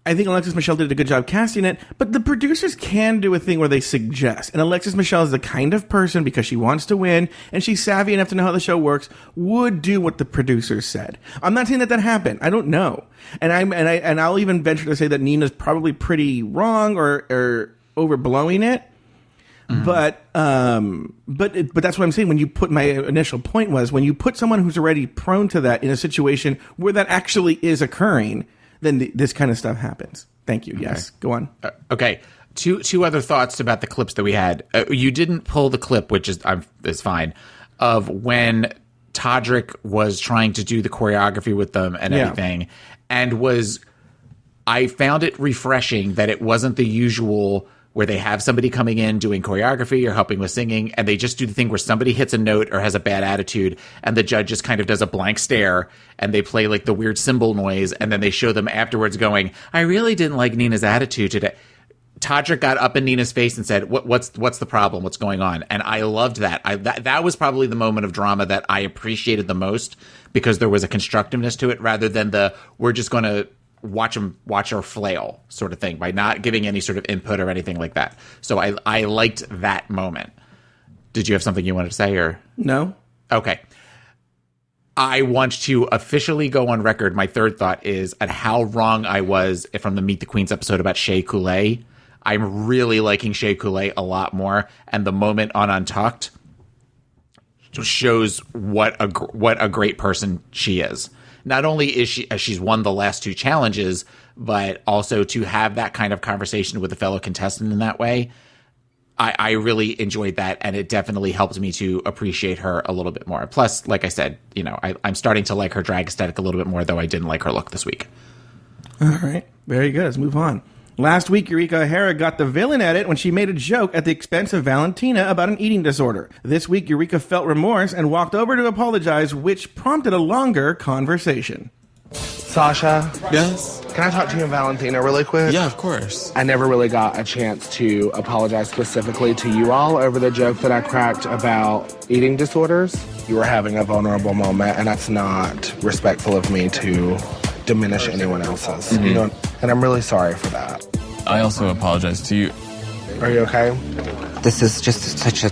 think Alexis Michelle did a good job casting it, but the producers can do a thing where they suggest. And Alexis Michelle is the kind of person, because she wants to win, and she's savvy enough to know how the show works, would do what the producers said. I'm not saying that happened. I don't know. And I'll even venture to say that Nina's probably pretty wrong or overblowing it. Mm-hmm. But that's what I'm saying. When you put my initial point was when you put someone who's already prone to that in a situation where that actually is occurring, then this kind of stuff happens. Thank you. Okay. Yes, go on. Okay. Two other thoughts about the clips that we had. You didn't pull the clip, which is fine, of when Todrick was trying to do the choreography with them and everything, and I found it refreshing that it wasn't the usual where they have somebody coming in doing choreography or helping with singing, and they just do the thing where somebody hits a note or has a bad attitude, and the judge just kind of does a blank stare, and they play like the weird cymbal noise, and then they show them afterwards going, I really didn't like Nina's attitude today. Todrick got up in Nina's face and said, what's the problem? What's going on? And I loved that. That was probably the moment of drama that I appreciated the most, because there was a constructiveness to it rather than we're just going to watch her flail sort of thing by not giving any sort of input or anything like that. So I liked that moment. Did you have something you wanted to say, or? No. Okay. I want to officially go on record. My third thought is at how wrong I was from the Meet the Queens episode about Shea Coulee. I'm really liking Shea Coulee a lot more, and the moment on Untucked shows what a great person she is. Not only is she's won the last 2 challenges, but also to have that kind of conversation with a fellow contestant in that way, I really enjoyed that, and it definitely helped me to appreciate her a little bit more. Plus, like I said, I'm starting to like her drag aesthetic a little bit more, though I didn't like her look this week. All right. Very good. Let's move on. Last week, Eureka O'Hara got the villain edit when she made a joke at the expense of Valentina about an eating disorder. This week, Eureka felt remorse and walked over to apologize, which prompted a longer conversation. Sasha? Yes? Can I talk to you and Valentina really quick? Yeah, of course. I never really got a chance to apologize specifically to you all over the joke that I cracked about eating disorders. You were having a vulnerable moment, and that's not respectful of me to diminish anyone else's. Mm-hmm. And I'm really sorry for that. I also apologize to you. Are you okay? This is just such a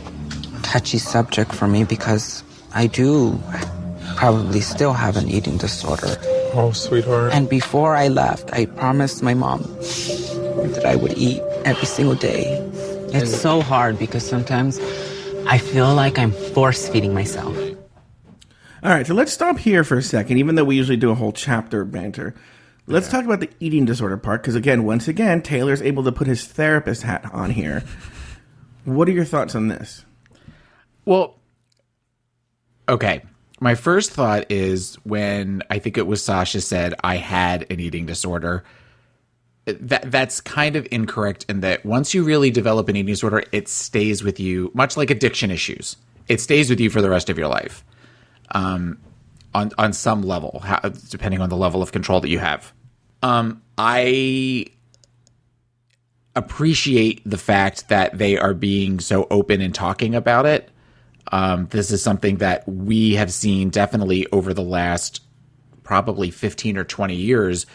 touchy subject for me because I do probably still have an eating disorder. Oh, sweetheart. And before I left, I promised my mom that I would eat every single day. It's so hard because sometimes I feel like I'm force-feeding myself. All right, so let's stop here for a second, even though we usually do a whole chapter banter. Let's talk about the eating disorder part, because once again, Taylor's able to put his therapist hat on here. What are your thoughts on this? Well, okay. My first thought is when I think it was Sasha said I had an eating disorder. That's kind of incorrect in that once you really develop an eating disorder, it stays with you, much like addiction issues. It stays with you for the rest of your life, on some level, depending on the level of control that you have. I appreciate the fact that they are being so open and talking about it. This is something that we have seen definitely over the last probably 15 or 20 years,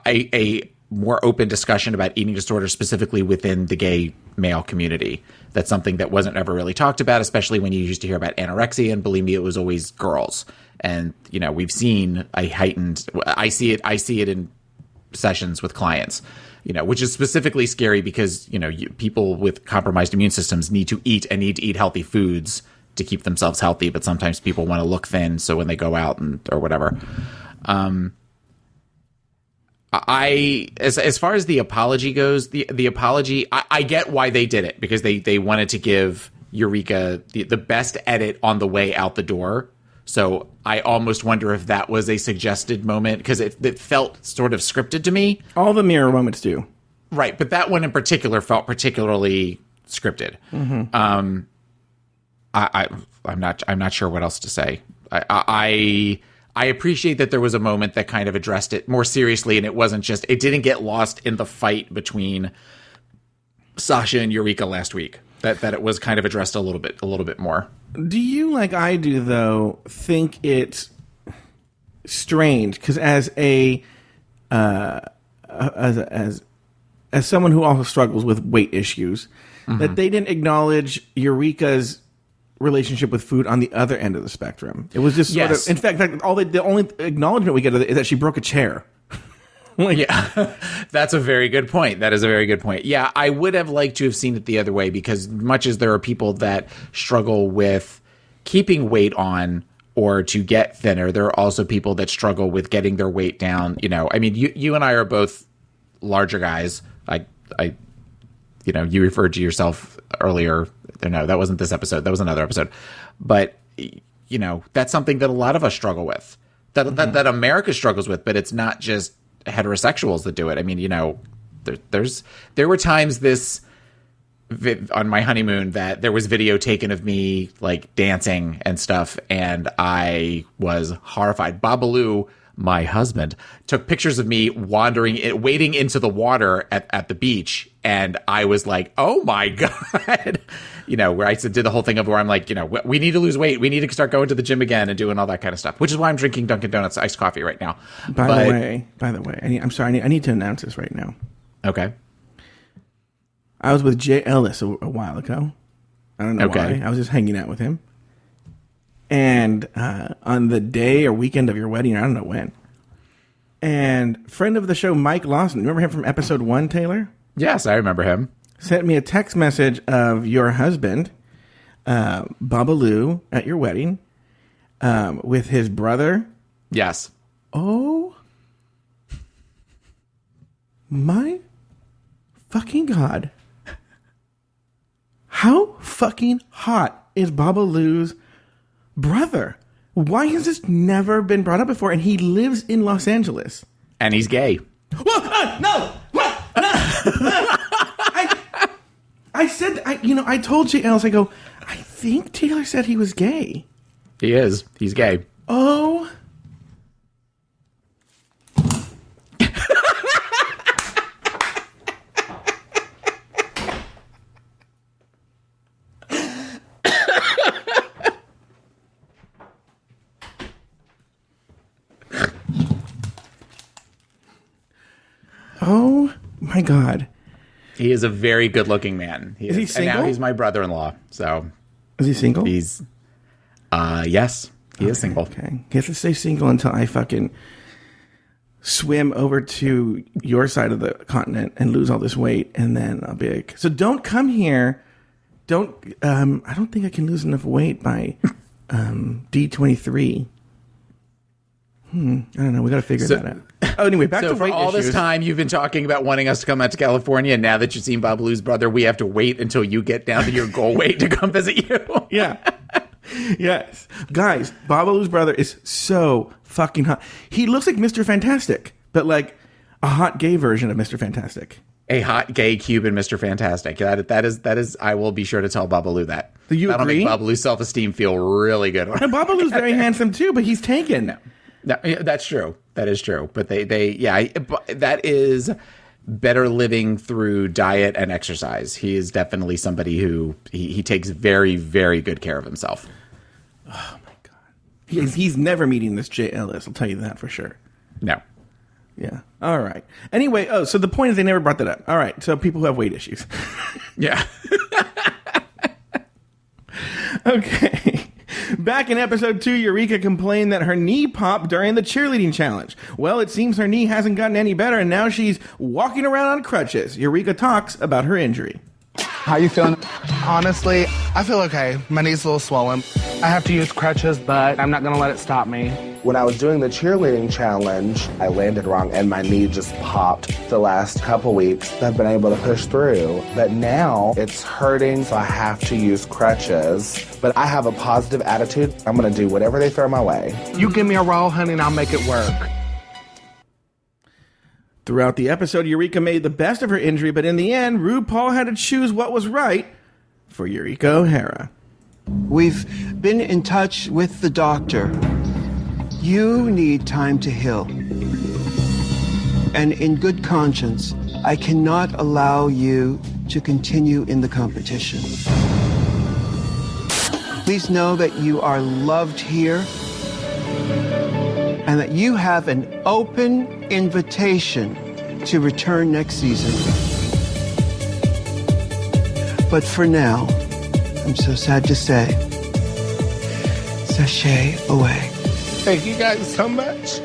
a more open discussion about eating disorders specifically within the gay male community. That's something that wasn't ever really talked about, especially when you used to hear about anorexia and bulimia. It was always girls. And, we've seen I see it in sessions with clients, which is specifically scary because, people with compromised immune systems need to eat healthy foods to keep themselves healthy. But sometimes people want to look thin. So when they go out or whatever, as far as the apology goes, the apology, I get why they did it, because they wanted to give Eureka the best edit on the way out the door. So I almost wonder if that was a suggested moment, because it felt sort of scripted to me. All the mirror moments do. Right, but that one in particular felt particularly scripted. Mm-hmm. I'm not sure what else to say. I appreciate that there was a moment that kind of addressed it more seriously, and it didn't get lost in the fight between Sasha and Eureka last week. That it was kind of addressed a little bit more. Do you, like I do, though, think it's strange? Because as someone who also struggles with weight issues, mm-hmm. that they didn't acknowledge Eureka's relationship with food on the other end of the spectrum. It was just sort of, in fact, the only acknowledgement we get is that she broke a chair. Yeah, that's a very good point. That is a very good point. Yeah, I would have liked to have seen it the other way, because much as there are people that struggle with keeping weight on or to get thinner, there are also people that struggle with getting their weight down. I mean, you and I are both larger guys. You referred to yourself earlier. No, that wasn't this episode. That was another episode. But, that's something that a lot of us struggle with, that America struggles with, but it's not just heterosexuals that do it. I mean, there were times on my honeymoon that there was video taken of me like dancing and stuff, and I was horrified. Babalu, my husband, took pictures of me wading into the water at the beach, and I was like, oh my God. Where I did the whole thing of where I'm like, we need to lose weight. We need to start going to the gym again and doing all that kind of stuff, which is why I'm drinking Dunkin' Donuts iced coffee right now. By the way, I'm sorry. I need to announce this right now. Okay. I was with Jay Ellis a while ago. I don't know why. I was just hanging out with him. And on the day or weekend of your wedding, I don't know when. And friend of the show, Mike Lawson, remember him from episode 1, Taylor? Yes, I remember him. Sent me a text message of your husband, Babalu, at your wedding, with his brother. Yes. Oh, my fucking God. How fucking hot is Babalu's brother? Why has this never been brought up before? And he lives in Los Angeles. And he's gay. No! What? No! I told Jay Ellis, I go, I think Taylor said he was gay. He is. He's gay. Oh. Oh my God. He is a very good-looking man. Is he single? And now he's my brother-in-law. So is he single? He's, yes, he is single. Okay, he has to stay single until I fucking swim over to your side of the continent and lose all this weight, and then I'll be like, so don't come here. Don't. I don't think I can lose enough weight by D23. I don't know. We got to figure that out. Oh, anyway, back to weight for all issues. this time you've been talking about wanting us to come out to California, and now that you've seen Babalu's brother, we have to wait until you get down to your goal weight to come visit you. Yeah. Yes. Guys, Babalu's brother is so fucking hot. He looks like Mr. Fantastic, but like a hot gay version of Mr. Fantastic. A hot gay Cuban Mr. Fantastic. That is. I will be sure to tell Babalu that. Do you agree? That'll make Babalu's self-esteem feel really good. No, Babalu's very handsome too, but he's taken. No, that's true. That is true. But that is better living through diet and exercise. He is definitely somebody who he takes very, very good care of himself. Oh my God. He's never meeting this Jay Ellis. I'll tell you that for sure. No. Yeah. All right. Anyway, so the point is they never brought that up. All right. So people who have weight issues. Yeah. Okay. Back in episode 2, Eureka complained that her knee popped during the cheerleading challenge. Well, it seems her knee hasn't gotten any better, and now she's walking around on crutches. Eureka talks about her injury. How you feeling? Honestly, I feel okay. My knee's a little swollen. I have to use crutches, but I'm not going to let it stop me. When I was doing the cheerleading challenge, I landed wrong and my knee just popped. The last couple weeks, I've been able to push through, but now it's hurting, so I have to use crutches. But I have a positive attitude. I'm going to do whatever they throw my way. You give me a roll, honey, and I'll make it work. Throughout the episode, Eureka made the best of her injury, but in the end, RuPaul had to choose what was right for Eureka O'Hara. We've been in touch with the doctor. You need time to heal. And in good conscience, I cannot allow you to continue in the competition. Please know that you are loved here and that you have an open invitation to return next season. But for now, I'm so sad to say, sashay away. Thank you guys so much.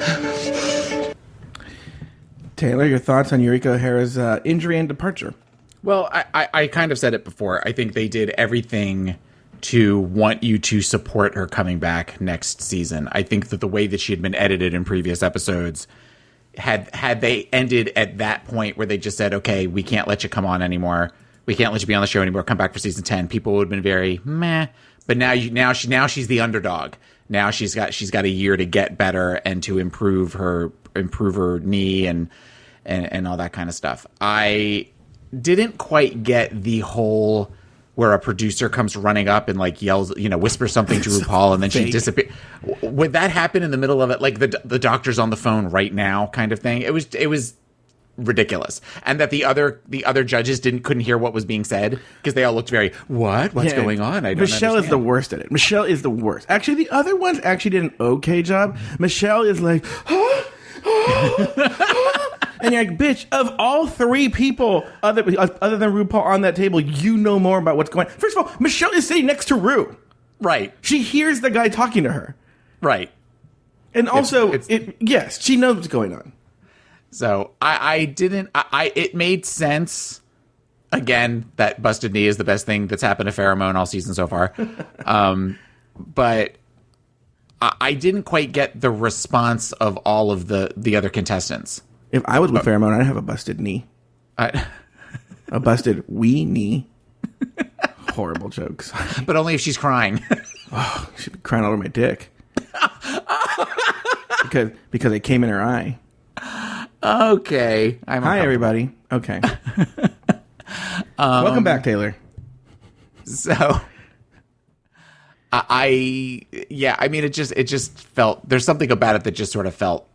Taylor, your thoughts on Eureka O'Hara's injury and departure? Well, I kind of said it before. I think they did everything to want you to support her coming back next season. I think that the way that she had been edited in previous episodes, had they ended at that point where they just said, okay, we can't let you come on anymore. We can't let you be on the show anymore. Come back for season 10. People would have been very meh. But now she's the underdog. Now she's got a year to get better and to improve her knee and and all that kind of stuff. I didn't quite get the whole where a producer comes running up and like yells, whispers something to RuPaul and then she disappears. Would that happen in the middle of it? Like the doctor's on the phone right now kind of thing. It was ridiculous. And that the other judges couldn't hear what was being said because they all looked very, what's going on? I don't Michelle understand. is the worst at it. Michelle is the worst. Actually, the other ones actually did an okay job. Michelle is like, and you're like, bitch, of all three people other than RuPaul on that table, you know more about what's going on. First of all, Michelle is sitting next to Ru. Right. She hears the guy talking to her. Right. And also, yes, she knows what's going on. So it made sense, again, that busted knee is the best thing that's happened to Pheromone all season so far. But I didn't quite get the response of all of the other contestants. If I was with Pheromone, I'd have a busted knee. A busted wee knee. Horrible jokes. But only if she's crying. Oh, she'd be crying all over my dick. because it came in her eye. Okay. Hi, everybody. Okay. Welcome back, Taylor. So, it just felt, there's something about it that just sort of felt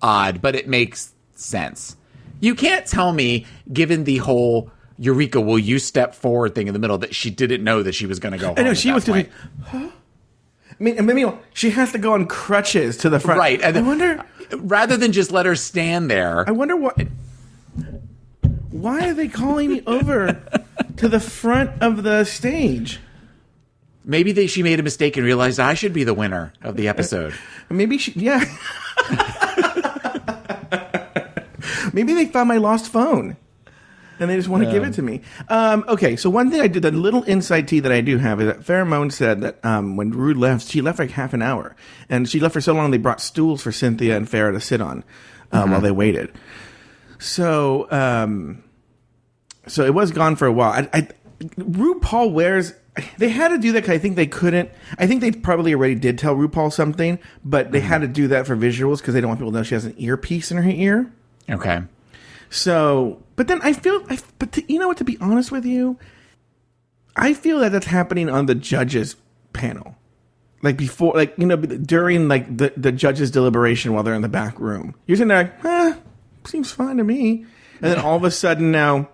odd, but it makes sense. You can't tell me, given the whole Eureka, will you step forward thing in the middle, that she didn't know that she was going to go home. I know, she was doing, huh? I mean, she has to go on crutches to the front. Right. And I wonder, rather than just let her stand there. I wonder why are they calling me over to the front of the stage? Maybe she made a mistake and realized I should be the winner of the episode. Maybe yeah. Maybe they found my lost phone and they just want to give it to me. Okay, so one thing I did, the little insight tea that I do have is that Pheromone said that when Ru left, she left like half an hour. And she left for so long they brought stools for Cynthia and Farrah to sit on while they waited. So it was gone for a while. RuPaul wears... They had to do that because I think they couldn't... I think they probably already did tell RuPaul something, but they had to do that for visuals because they don't want people to know she has an earpiece in her ear. Okay. So, but then I feel... you know what, to be honest with you, I feel that that's happening on the judges panel. Like before, like, during like the judges' deliberation while they're in the back room. You're sitting there like, seems fine to me. And then all of a sudden now,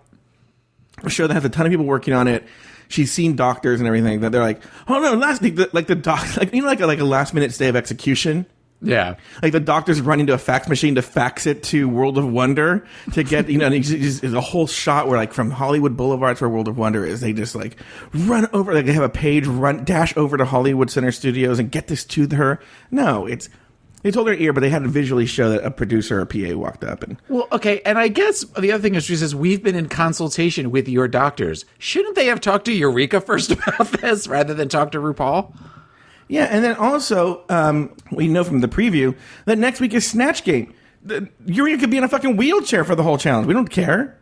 a show that has a ton of people working on it, she's seen doctors and everything that they're like, oh no, like a last minute stay of execution. Yeah. Like the doctor's running to a fax machine to fax it to World of Wonder to get, and there's a whole shot where like from Hollywood Boulevard to where World of Wonder is, they just like run over, like they have a page, dash over to Hollywood Center Studios and get this to her. No, they told her ear, but they had to visually show that a producer or a PA walked up and... Well, okay, and I guess the other thing is she says, we've been in consultation with your doctors. Shouldn't they have talked to Eureka first about this rather than talk to RuPaul? Yeah, and then also, we know from the preview that next week is Snatch Game. Eureka could be in a fucking wheelchair for the whole challenge. We don't care.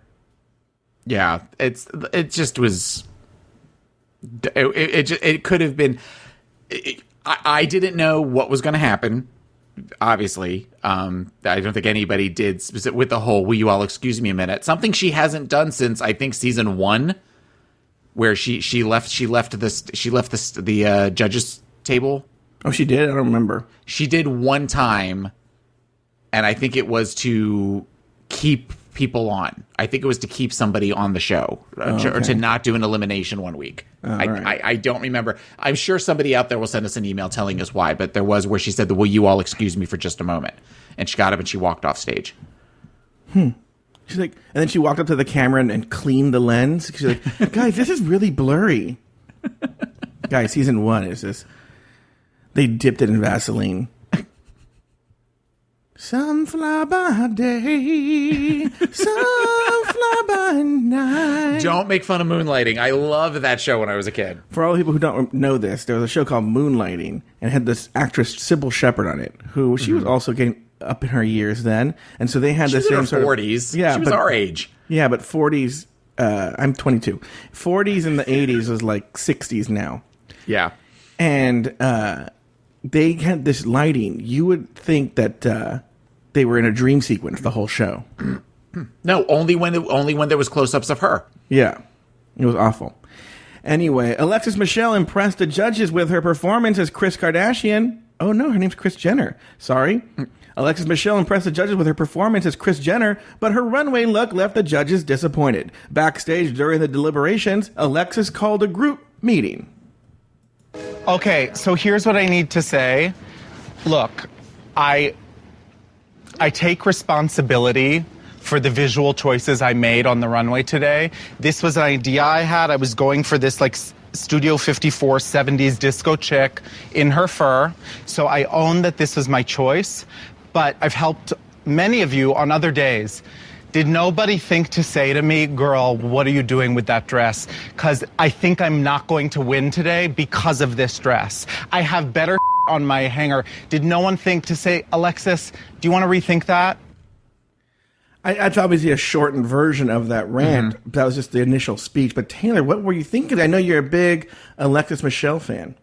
Yeah, it just was... It could have been... I didn't know what was going to happen. Obviously, I don't think anybody did with the whole "will you all excuse me a minute?" Something she hasn't done since I think season 1, where she left the judges table. Oh, she did? I don't remember. She did one time, and I think it was to keep people on. I think it was to keep somebody on the show, or to not do an elimination one week. Right. I don't remember. I'm sure somebody out there will send us an email telling us why, but there was where she said, will you all excuse me for just a moment? And she got up and she walked off stage. She's like, and then she walked up to the camera and cleaned the lens. She's like, guys, this is really blurry. Guys, season 1 is this. They dipped it in Vaseline. Some fly by day, some fly by night. Don't make fun of Moonlighting. I loved that show when I was a kid. For all the people who don't know this, there was a show called Moonlighting and had this actress Sybil Shepherd on it, who she was also getting up in her years then, and so they had the same sort of 40s. Yeah, she was our age. Yeah, but 40s. I'm 22. 40s in the 80s was like 60s now. Yeah, and they had this lighting. You would think that they were in a dream sequence the whole show. No, only when there was close-ups of her. Yeah, it was awful. Anyway, Alexis Michelle impressed the judges with her performance as Kris Kardashian. Oh no, her name's Kris Jenner. Sorry. Alexis Michelle impressed the judges with her performance as Kris Jenner, but her runway look left the judges disappointed. Backstage during the deliberations, Alexis called a group meeting. Okay, so here's what I need to say. Look, I take responsibility for the visual choices I made on the runway today. This was an idea I had. I was going for this like Studio 54 70s disco chick in her fur. So I own that this was my choice, but I've helped many of you on other days. Did nobody think to say to me, girl, what are you doing with that dress? Because I think I'm not going to win today because of this dress. I have better on my hanger. Did no one think to say, Alexis, do you want to rethink that? That's obviously a shortened version of that rant. Mm-hmm. That was just the initial speech. But Taylor, what were you thinking? I know you're a big Alexis Michelle fan.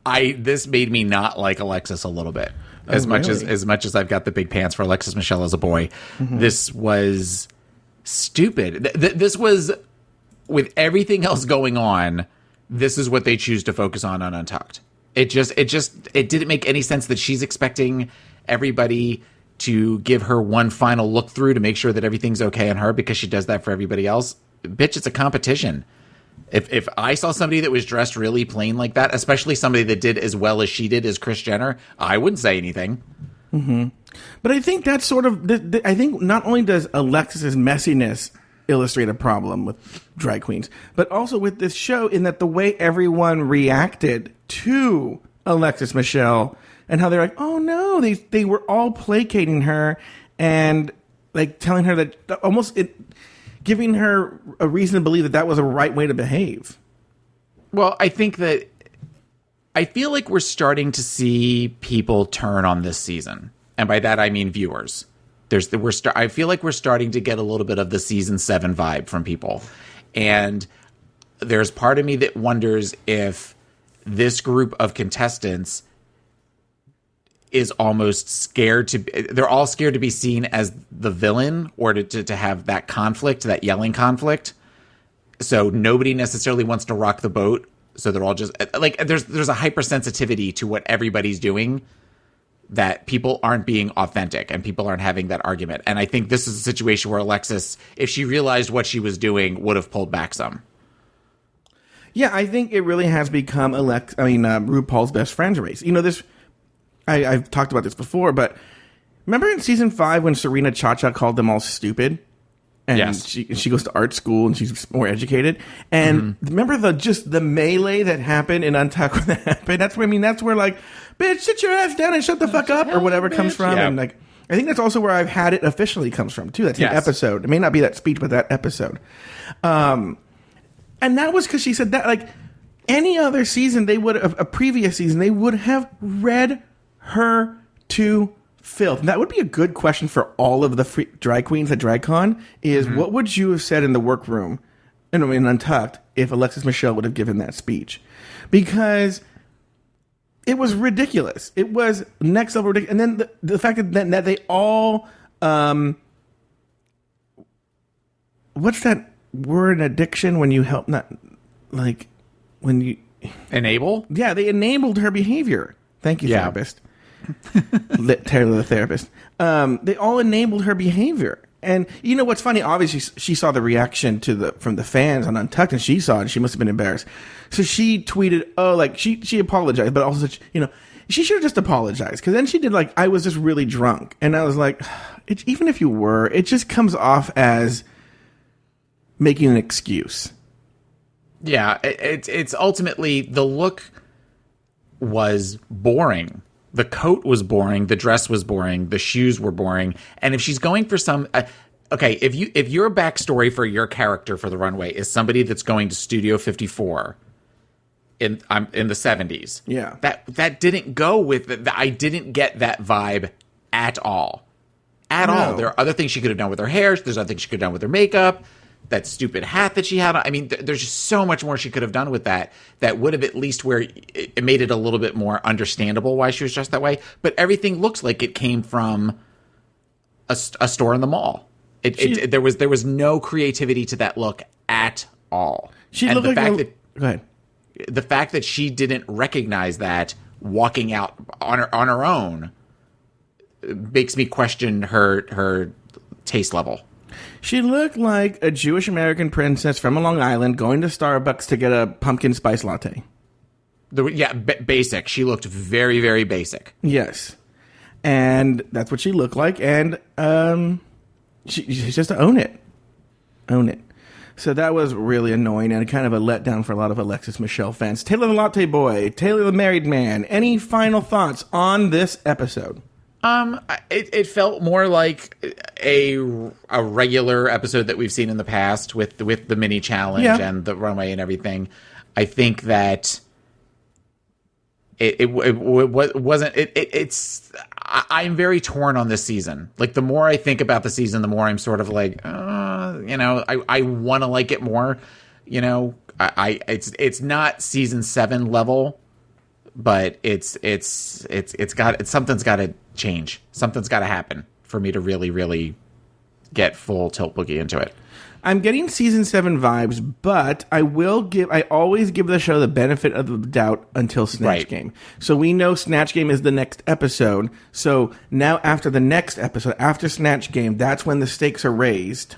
This made me not like Alexis a little bit. As much as I've got the big pants for Alexis Michelle as a boy, this was stupid. This was, with everything else going on, this is what they choose to focus on Untucked. It didn't make any sense that she's expecting everybody to give her one final look through to make sure that everything's okay on her because she does that for everybody else. Bitch, it's a competition. If I saw somebody that was dressed really plain like that, especially somebody that did as well as she did as Kris Jenner, I wouldn't say anything. Mm-hmm. But I think that's sort of, I think not only does Alexis's messiness illustrate a problem with drag queens, but also with this show in that the way everyone reacted to Alexis Michelle and how they're like, oh no, they were all placating her and like telling her that almost giving her a reason to believe that was a right way to behave. Well, I feel like we're starting to see people turn on this season. And by that, I mean viewers. I feel like we're starting to get a little bit of the season 7 vibe from people. And there's part of me that wonders if this group of contestants is almost scared they're all scared to be seen as the villain or to have that conflict, that yelling conflict. So nobody necessarily wants to rock the boat. So they're all just like, there's a hypersensitivity to what everybody's doing that people aren't being authentic and people aren't having that argument. And I think this is a situation where Alexis, if she realized what she was doing, would have pulled back some. Yeah, I think it really has become RuPaul's best friends race. You know, this, I've talked about this before, but remember in season 5 when Serena Chacha called them all stupid? And yes. she goes to art school and she's more educated. And remember the melee that happened in Untucked when that happened? That's where like, bitch, sit your ass down and shut the fuck up or whatever comes from. Yeah. And like, I think that's also where I've had it officially comes from too. That's an episode. It may not be that speech, but that episode. And that was because she said that like any other season, they would have, a previous season, they would have read her to filth. And that would be a good question for all of the drag queens at DragCon is what would you have said in the workroom in Untucked if Alexis Michelle would have given that speech? Because it was ridiculous. It was next level ridiculous. And then the fact that they all, what's that word, addiction, when you help, not like when you enable? Yeah, they enabled her behavior. Thank you, therapist. Taylor the therapist. They all enabled her behavior. And you know what's funny? Obviously, she saw the reaction from the fans on Untucked, and she saw it, and she must have been embarrassed. So she tweeted, she apologized, but also, she should have just apologized. Because then she did I was just really drunk. And I was like, even if you were, it just comes off as making an excuse. Yeah, it's ultimately, the look was boring. The coat was boring. The dress was boring. The shoes were boring. And if she's going for some, if your backstory for your character for the runway is somebody that's going to Studio 54 in the 70s, yeah, that didn't go with I didn't get that vibe at all. At all. There are other things she could have done with her hair. There's other things she could have done with her makeup. That stupid hat that she had. I mean, there's just so much more she could have done with that would have at least where it made it a little bit more understandable why she was dressed that way. But everything looks like it came from a store in the mall. There was no creativity to that look at all. She looked go ahead. The fact that she didn't recognize that walking out on her own makes me question her taste level. She looked like a Jewish American princess from Long Island going to Starbucks to get a pumpkin spice latte. Basic. She looked very, very basic. Yes. And that's what she looked like. And she just own it. Own it. So that was really annoying and kind of a letdown for a lot of Alexis Michelle fans. Taylor the Latte Boy, Taylor the Married Man. Any final thoughts on this episode? It felt more like a regular episode that we've seen in the past with the mini challenge and the runway and everything. I think that it wasn't. It's. I'm very torn on this season. Like, the more I think about the season, the more I'm sort of like, I want to like it more. It's not season 7 level, but something's got to change. Something's got to happen for me to really, really get full tilt boogie into it. I'm getting season 7 vibes, but I always give the show the benefit of the doubt until Snatch Game. So we know Snatch Game is the next episode. So now after the next episode, after Snatch Game, that's when the stakes are raised.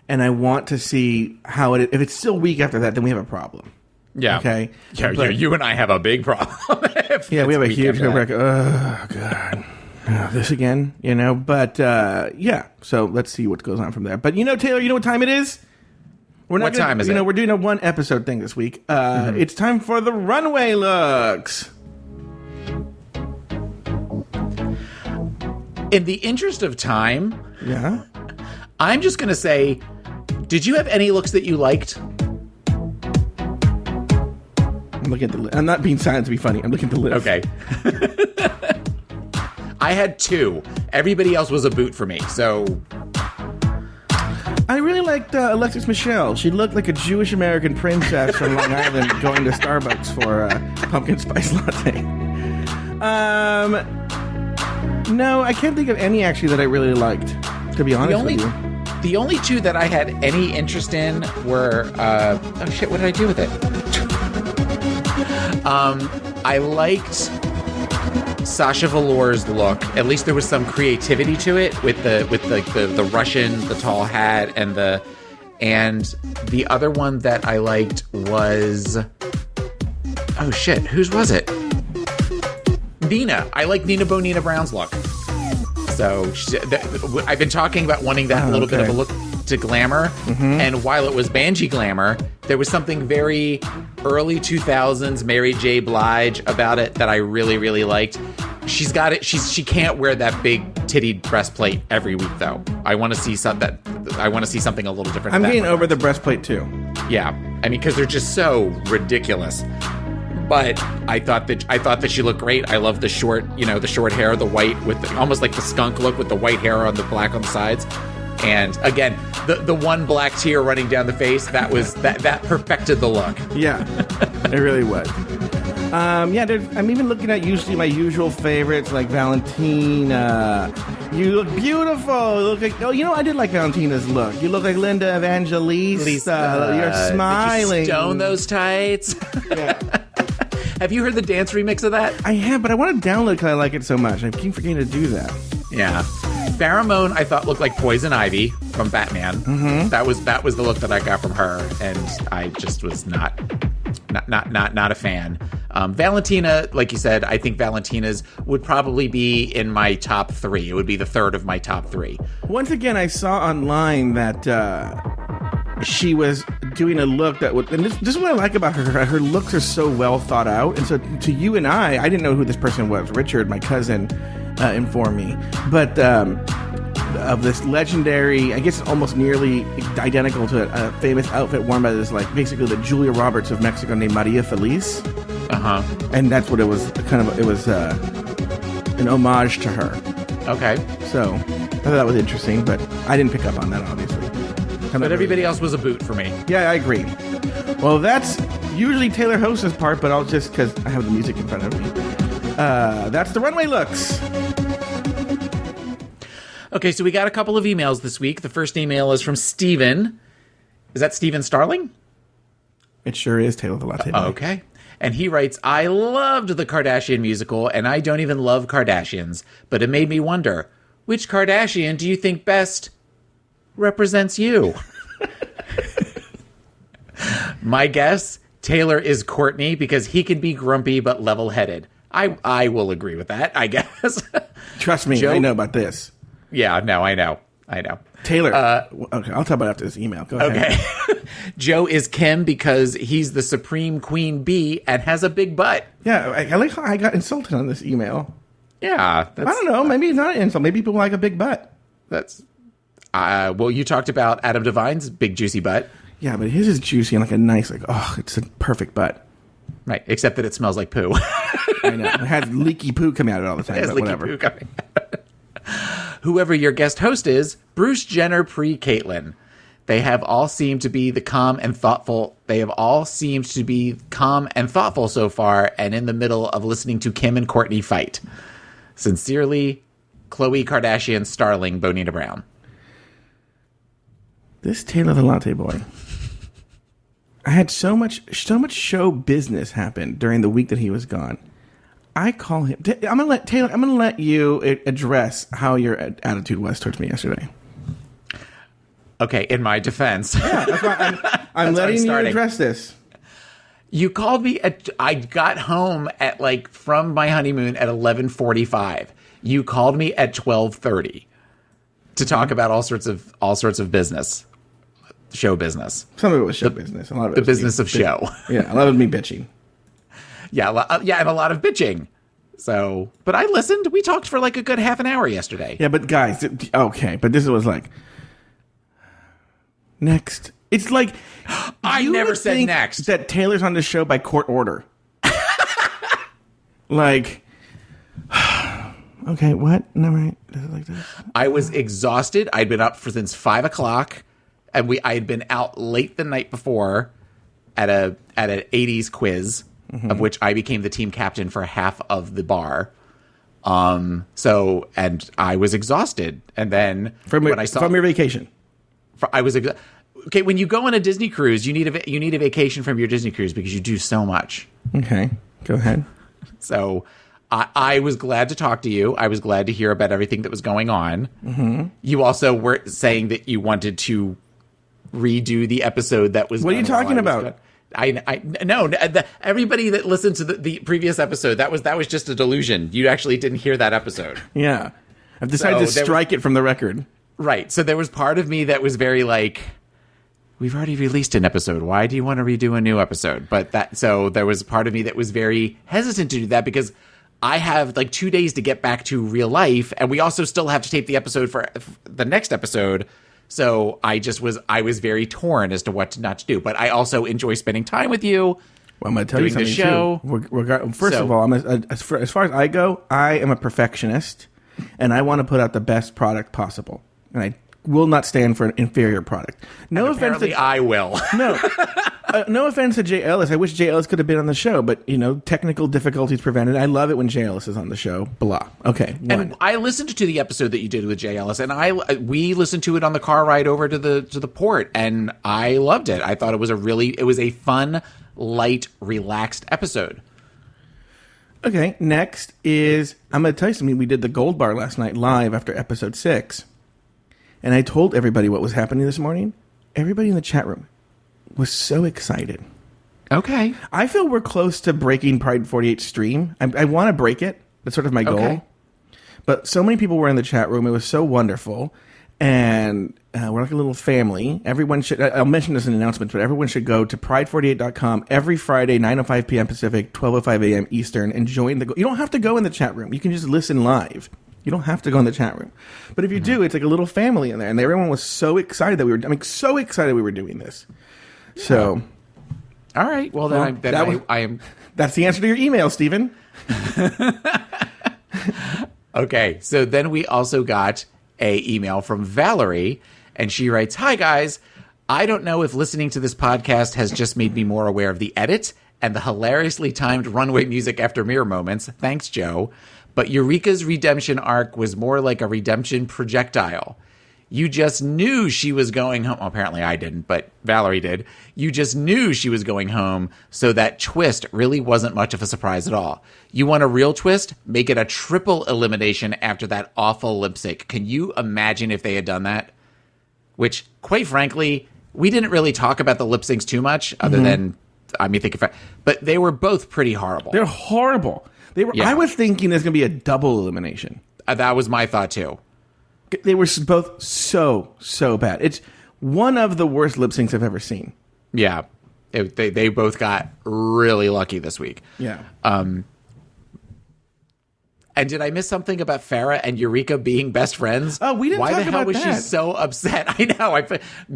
And I want to see how if it's still weak after that, then we have a problem. Yeah. Okay. Yeah. You and I have a big problem. We have a huge problem. Oh, God. This again, but so let's see what goes on from there. But Taylor, you know what time it is? What time is it? We're doing a 1 episode thing this week. It's time for the runway looks. In the interest of time, I'm just going to say, did you have any looks that you liked? I'm looking at the list. I'm not being silent to be funny. I'm looking at the list. Okay. I had 2. Everybody else was a boot for me, so... I really liked Alexis Michelle. She looked like a Jewish American princess from Long Island going to Starbucks for a pumpkin spice latte. No, I can't think of any, actually, that I really liked, to be honest with you. The only 2 that I had any interest in were... what did I do with it? I liked Sasha Velour's look. At least there was some creativity to it with the Russian, the tall hat, and the other one that I liked was, oh shit, whose was it? Nina. I like Nina Bonina Brown's look. So I've been talking about wanting that little bit of a look to glamour, and while it was Banshee glamour, there was something very early 2000s Mary J. Blige about it that I really, really liked. She's got it. She can't wear that big tittied breastplate every week, though. I want to see something a little different. I'm getting over the breastplate too. Yeah, I mean, because they're just so ridiculous. But I thought that she looked great. I love the short hair, the white with almost like the skunk look with the white hair on the black on the sides. And again, the one black tear running down the face, that perfected the look. Yeah, it really was. I'm even looking at usually my usual favorites like Valentina. You look beautiful. You look like, I did like Valentina's look. You look like Linda Evangelista. You're smiling. Did you stone those tights? Yeah. Have you heard the dance remix of that? I have, but I want to download because I like it so much. I keep forgetting to do that. Yeah. Pheromone, I thought looked like Poison Ivy from Batman. Mm-hmm. That was the look that I got from her, and I just was not a fan. Valentina, like you said, I think Valentina's would probably be in my top 3. It would be the 3rd of my top 3. Once again, I saw online that she was doing a look that would, and this is what I like about her. Her looks are so well thought out, and so to you and I didn't know who this person was. Richard, my cousin, informed me, but of this legendary, I guess almost nearly identical to a famous outfit worn by this, like basically the Julia Roberts of Mexico named Maria Feliz. And that's what it was. It was an homage to her. Okay. So I thought that was interesting, but I didn't pick up on that, obviously. But everybody else was a boot for me. Yeah, I agree. Well, that's usually Taylor Host's part, but I'll just, because I have the music in front of me. That's the runway looks. Okay, so we got a couple of emails this week. The first email is from Steven. Is that Steven Starling? It sure is Taylor the Latte. Okay. And he writes, I loved the Kardashian musical, and I don't even love Kardashians, but it made me wonder, which Kardashian do you think best represents you? My guess, Taylor is Courtney, because he can be grumpy but level-headed. I will agree with that, I guess. Trust me, Joe? I know about this. Yeah, no, I know. Taylor. Okay, I'll talk about it after this email. Go ahead. Okay. Joe is Kim because he's the supreme queen bee and has a big butt. Yeah, I like how I got insulted on this email. Yeah. I don't know. Maybe it's not an insult. Maybe people like a big butt. That's... well, you talked about Adam Devine's big juicy butt. Yeah, but his is juicy and like a nice, like, oh, it's a perfect butt. Right, except that it smells like poo. I know. It has leaky poo coming out of it all the time, It has but leaky whatever. poo coming out. Whoever your guest host is, Bruce Jenner pre-Caitlyn. They have all seemed to be calm and thoughtful so far and in the middle of listening to Kim and Courtney fight. Sincerely, Khloe Kardashian Starling Bonita Brown. This Taylor the Latte Boy. I had so much show business happen during the week that he was gone. I call him. I'm gonna let you address how your attitude was towards me yesterday. Okay, in my defense. Yeah, that's why I'm letting you address this. You called me I got home at from my honeymoon at 11:45. You called me at 12:30 to talk about all sorts of business, show business. Some of it was show business. A lot of it the was business of show. Yeah, a lot of me bitching. Yeah, and a lot of bitching. So, but I listened. We talked for a good half an hour yesterday. Yeah, but guys, okay, but this was next. It's like I never said next. That Taylor's on the show by court order. Okay, what? No, right? Is it like this? I was exhausted. I'd been up since 5 o'clock, and I had been out late the night before at an 80s quiz, of which I became the team captain for half of the bar. So, and I was exhausted, and then from your vacation, okay. When you go on a Disney cruise, you need a vacation from your Disney cruise because you do so much. Okay, go ahead. So, I was glad to talk to you. I was glad to hear about everything that was going on. Mm-hmm. You also were saying that you wanted to redo the episode that was. What are you talking about? No. Everybody that listened to the previous episode, that was just a delusion. You actually didn't hear that episode. Yeah, I've decided to strike it from the record. Right. So there was part of me that was very we've already released an episode. Why do you want to redo a new episode? So there was part of me that was very hesitant to do that because I have 2 days to get back to real life, and we also still have to tape the episode for the next episode. So I was very torn as to what not to do. But I also enjoy spending time with you. Well, I'm going to tell you something too. First of all, as far as I go, I am a perfectionist, and I want to put out the best product possible. And I will not stand for an inferior product. No offense to I will. No offense to Jay Ellis. I wish Jay Ellis could have been on the show, but technical difficulties prevented. I love it when Jay Ellis is on the show. Blah. Okay. And I listened to the episode that you did with Jay Ellis, and we listened to it on the car ride over to the port, and I loved it. I thought it was a fun, light, relaxed episode. Okay. Next is I'm going to tell you something. We did the Gold Bar last night live after episode 6. And I told everybody what was happening this morning. Everybody in the chat room was so excited. Okay. I feel we're close to breaking Pride 48's stream. I want to break it. That's sort of my goal. Okay. But so many people were in the chat room. It was so wonderful. And we're like a little family. Everyone should, I'll mention this in announcements, but everyone should go to pride48.com every Friday, 9:05 p.m. Pacific, 12:05 a.m. Eastern, and join you don't have to go in the chat room. You can just listen live. You don't have to go in the chat room. But if you do, it's like a little family in there. And everyone was so excited that we were doing this. Yeah. So. All right. Well, then I am. That's the answer to your email, Stephen. Okay. So then we also got a email from Valerie, and she writes, "Hi, guys. I don't know if listening to this podcast has just made me more aware of the edit and the hilariously timed runway music after mirror moments. Thanks, Joe. But Eureka's redemption arc was more like a redemption projectile. You just knew she was going home. Well, apparently I didn't, but Valerie did. You just knew she was going home, so that twist really wasn't much of a surprise at all. You want a real twist? Make it a triple elimination after that awful lip sync. Can you imagine if they had done that? Which, quite frankly, we didn't really talk about the lip syncs too much, other than, but they were both pretty horrible. They're horrible. They were. Yeah. I was thinking there's going to be a double elimination. That was my thought, too. They were both so bad. It's one of the worst lip syncs I've ever seen. Yeah. They both got really lucky this week. Yeah. And did I miss something about Farrah and Eureka being best friends? Oh, we didn't talk about that. Why the hell was she so upset? I know.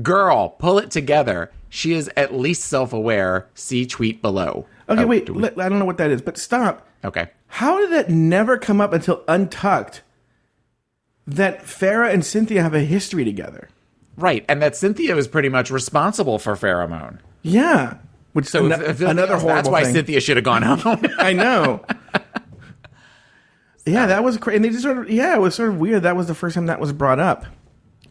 Girl, pull it together. She is at least self-aware. See tweet below. Okay, wait. I don't know what that is, but stop. Okay. How did that never come up until Untucked? That Farrah and Cynthia have a history together. Right, and that Cynthia was pretty much responsible for pheromone. Yeah. Which so another horrible that's why thing. Cynthia should have gone home. I know. Yeah, that was crazy. And they just it was sort of weird. That was the first time that was brought up.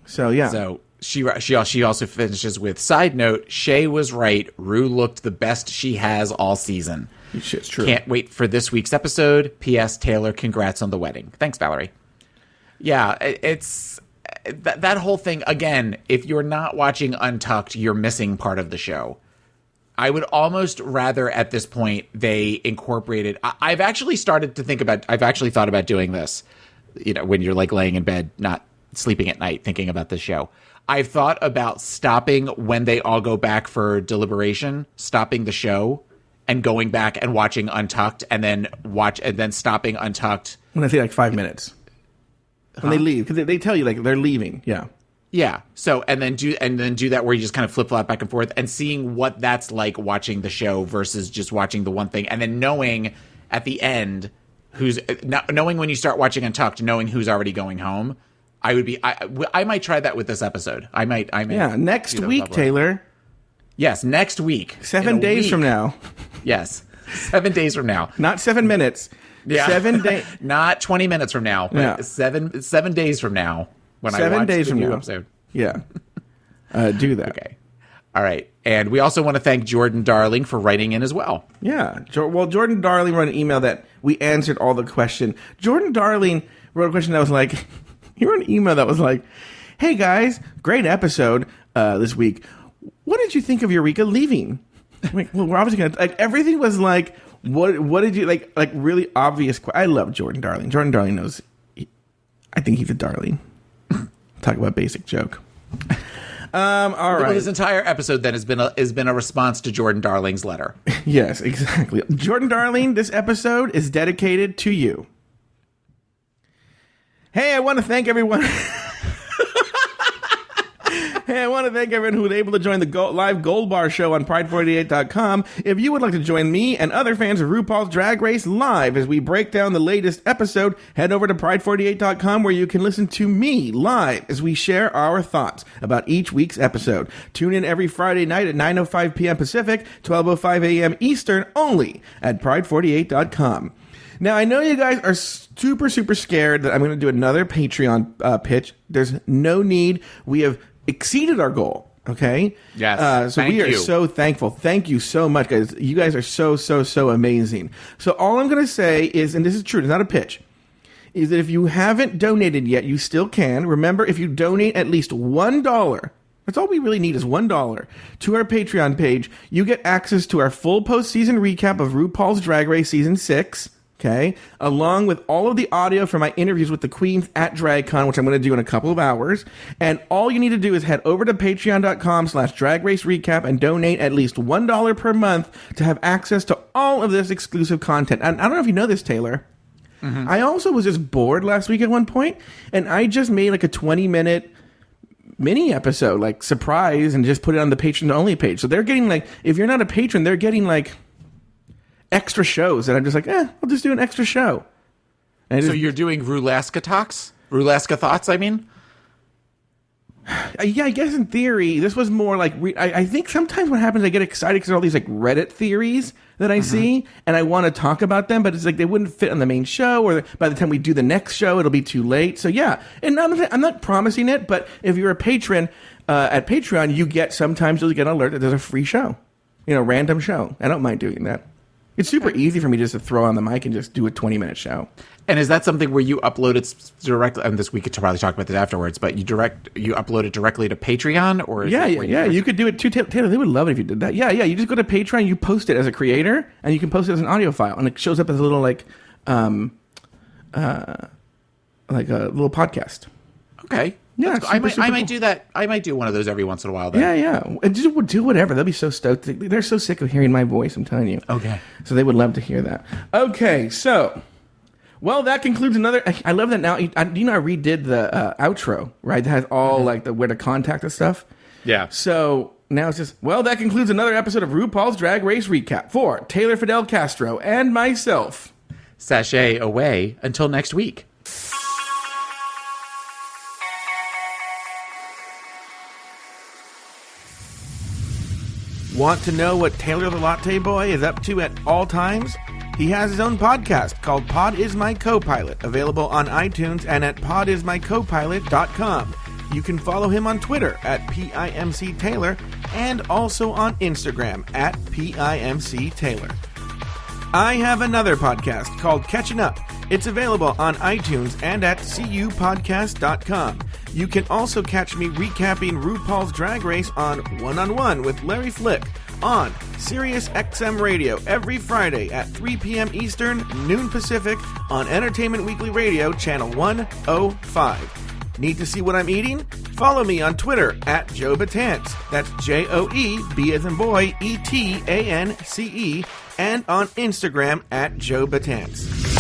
So, yeah. So she also finishes with, side note, Shay was right. Rue looked the best she has all season. It's true. Can't wait for this week's episode. P.S. Taylor, congrats on the wedding. Thanks, Valerie. Yeah, it's that whole thing. Again, if you're not watching Untucked, you're missing part of the show. I would almost rather at this point they incorporated. I've actually thought about doing this. You know, when you're like laying in bed, not sleeping at night, thinking about this show. I've thought about stopping when they all go back for deliberation, stopping the show and going back and watching Untucked, and then stopping Untucked. When I say like 5 minutes. When they leave, because they tell you like they're leaving. Yeah. Yeah. So and then do that where you just kind of flip flop back and forth and seeing what that's like watching the show versus just watching the one thing, and then knowing at the end knowing when you start watching Untucked, knowing who's already going home. I might try that with this episode. I might. Yeah. Next week, Taylor. Yes, next week. 7 days from now. Yes, 7 days from now. Not 7 minutes. Yeah. 7 days. Not 20 minutes from now. But Yeah. 7 days from now. When 7 I watch days the from new now. episode. Yeah. Do that. Okay. All right. And we also want to thank Jordan Darling for writing in as well. Yeah. Well, Jordan Darling wrote an email that we answered all the question. Jordan Darling wrote a question that was like, he wrote an email that was like, hey guys, great episode this week. What did you think of Eureka leaving? I'm like, well, we're obviously going to, like, everything was like, what did you, like really obvious. I love Jordan Darling. Jordan Darling knows, I think he's a darling. Talk about basic joke. All right. Well, this entire episode then has been a response to Jordan Darling's letter. Yes, exactly. Jordan Darling, this episode is dedicated to you. Hey, I want to thank everyone. Hey, I want to thank everyone who was able to join the live Gold Bar show on Pride48.com. If you would like to join me and other fans of RuPaul's Drag Race live as we break down the latest episode, head over to Pride48.com where you can listen to me live as we share our thoughts about each week's episode. Tune in every Friday night at 9:05 p.m. Pacific, 12:05 a.m. Eastern, only at Pride48.com. Now, I know you guys are super, super scared that I'm going to do another Patreon pitch. There's no need. We have exceeded our goal. Okay. Yes. So we are so thankful. Thank you so much, guys. You guys are so amazing. So all I'm going to say is, and this is true, it's not a pitch, is that if you haven't donated yet, you still can. Remember, if you donate at least $1, that's all we really need is $1 to our Patreon page, you get access to our full postseason recap of RuPaul's Drag Race Season 6. Okay, along with all of the audio from my interviews with the queens at DragCon, which I'm going to do in a couple of hours. And all you need to do is head over to patreon.com/dragracerecap and donate at least $1 per month to have access to all of this exclusive content. And I don't know if you know this, Taylor. Mm-hmm. I also was just bored last week at one point, and I just made like a 20-minute mini episode, like surprise, and just put it on the Patreon-only page. So they're getting like, if you're not a patron, they're getting like extra shows, and I'm just like, I'll just do an extra show. So you're doing Rulaska Talks? Rulaska Thoughts, I mean? Yeah, I guess in theory, this was more like I think sometimes what happens, I get excited because all these like Reddit theories that I see, and I want to talk about them, but it's like they wouldn't fit on the main show, or by the time we do the next show, it'll be too late. So yeah, and I'm not promising it, but if you're a patron at Patreon, you'll get an alert that there's a free show, random show. I don't mind doing that. It's super easy for me just to throw on the mic and just do a 20-minute show. And is that something where you upload it directly? And we could probably talk about that afterwards. But you upload it directly to Patreon, or you could do it too, Taylor. They would love it if you did that. Yeah. You just go to Patreon, you post it as a creator, and you can post it as an audio file, and it shows up as a little like a little podcast. Okay. Yeah, I might do that. I might do one of those every once in a while. Then. Yeah. And just do whatever. They'll be so stoked. They're so sick of hearing my voice. I'm telling you. Okay. So they would love to hear that. Okay. So, well, that concludes another. I love that now. I redid the outro, right? That has all like the where to contact and stuff. Yeah. So now it's just, well, that concludes another episode of RuPaul's Drag Race Recap for Taylor Fidel Castro and myself. Sashay away until next week. Want to know what Taylor the Latte Boy is up to at all times? He has his own podcast called Pod Is My Co-Pilot, available on iTunes and at podismycopilot.com. You can follow him on Twitter at PIMCTaylor and also on Instagram at PIMCTaylor. I have another podcast called Catching Up. It's available on iTunes and at cupodcast.com. You can also catch me recapping RuPaul's Drag Race on One-on-One with Larry Flick on Sirius XM Radio every Friday at 3 p.m. Eastern, noon Pacific on Entertainment Weekly Radio, Channel 105. Need to see what I'm eating? Follow me on Twitter at Joe Betance. That's Joe as in boy, ETANCE, and on Instagram at Joe Betance.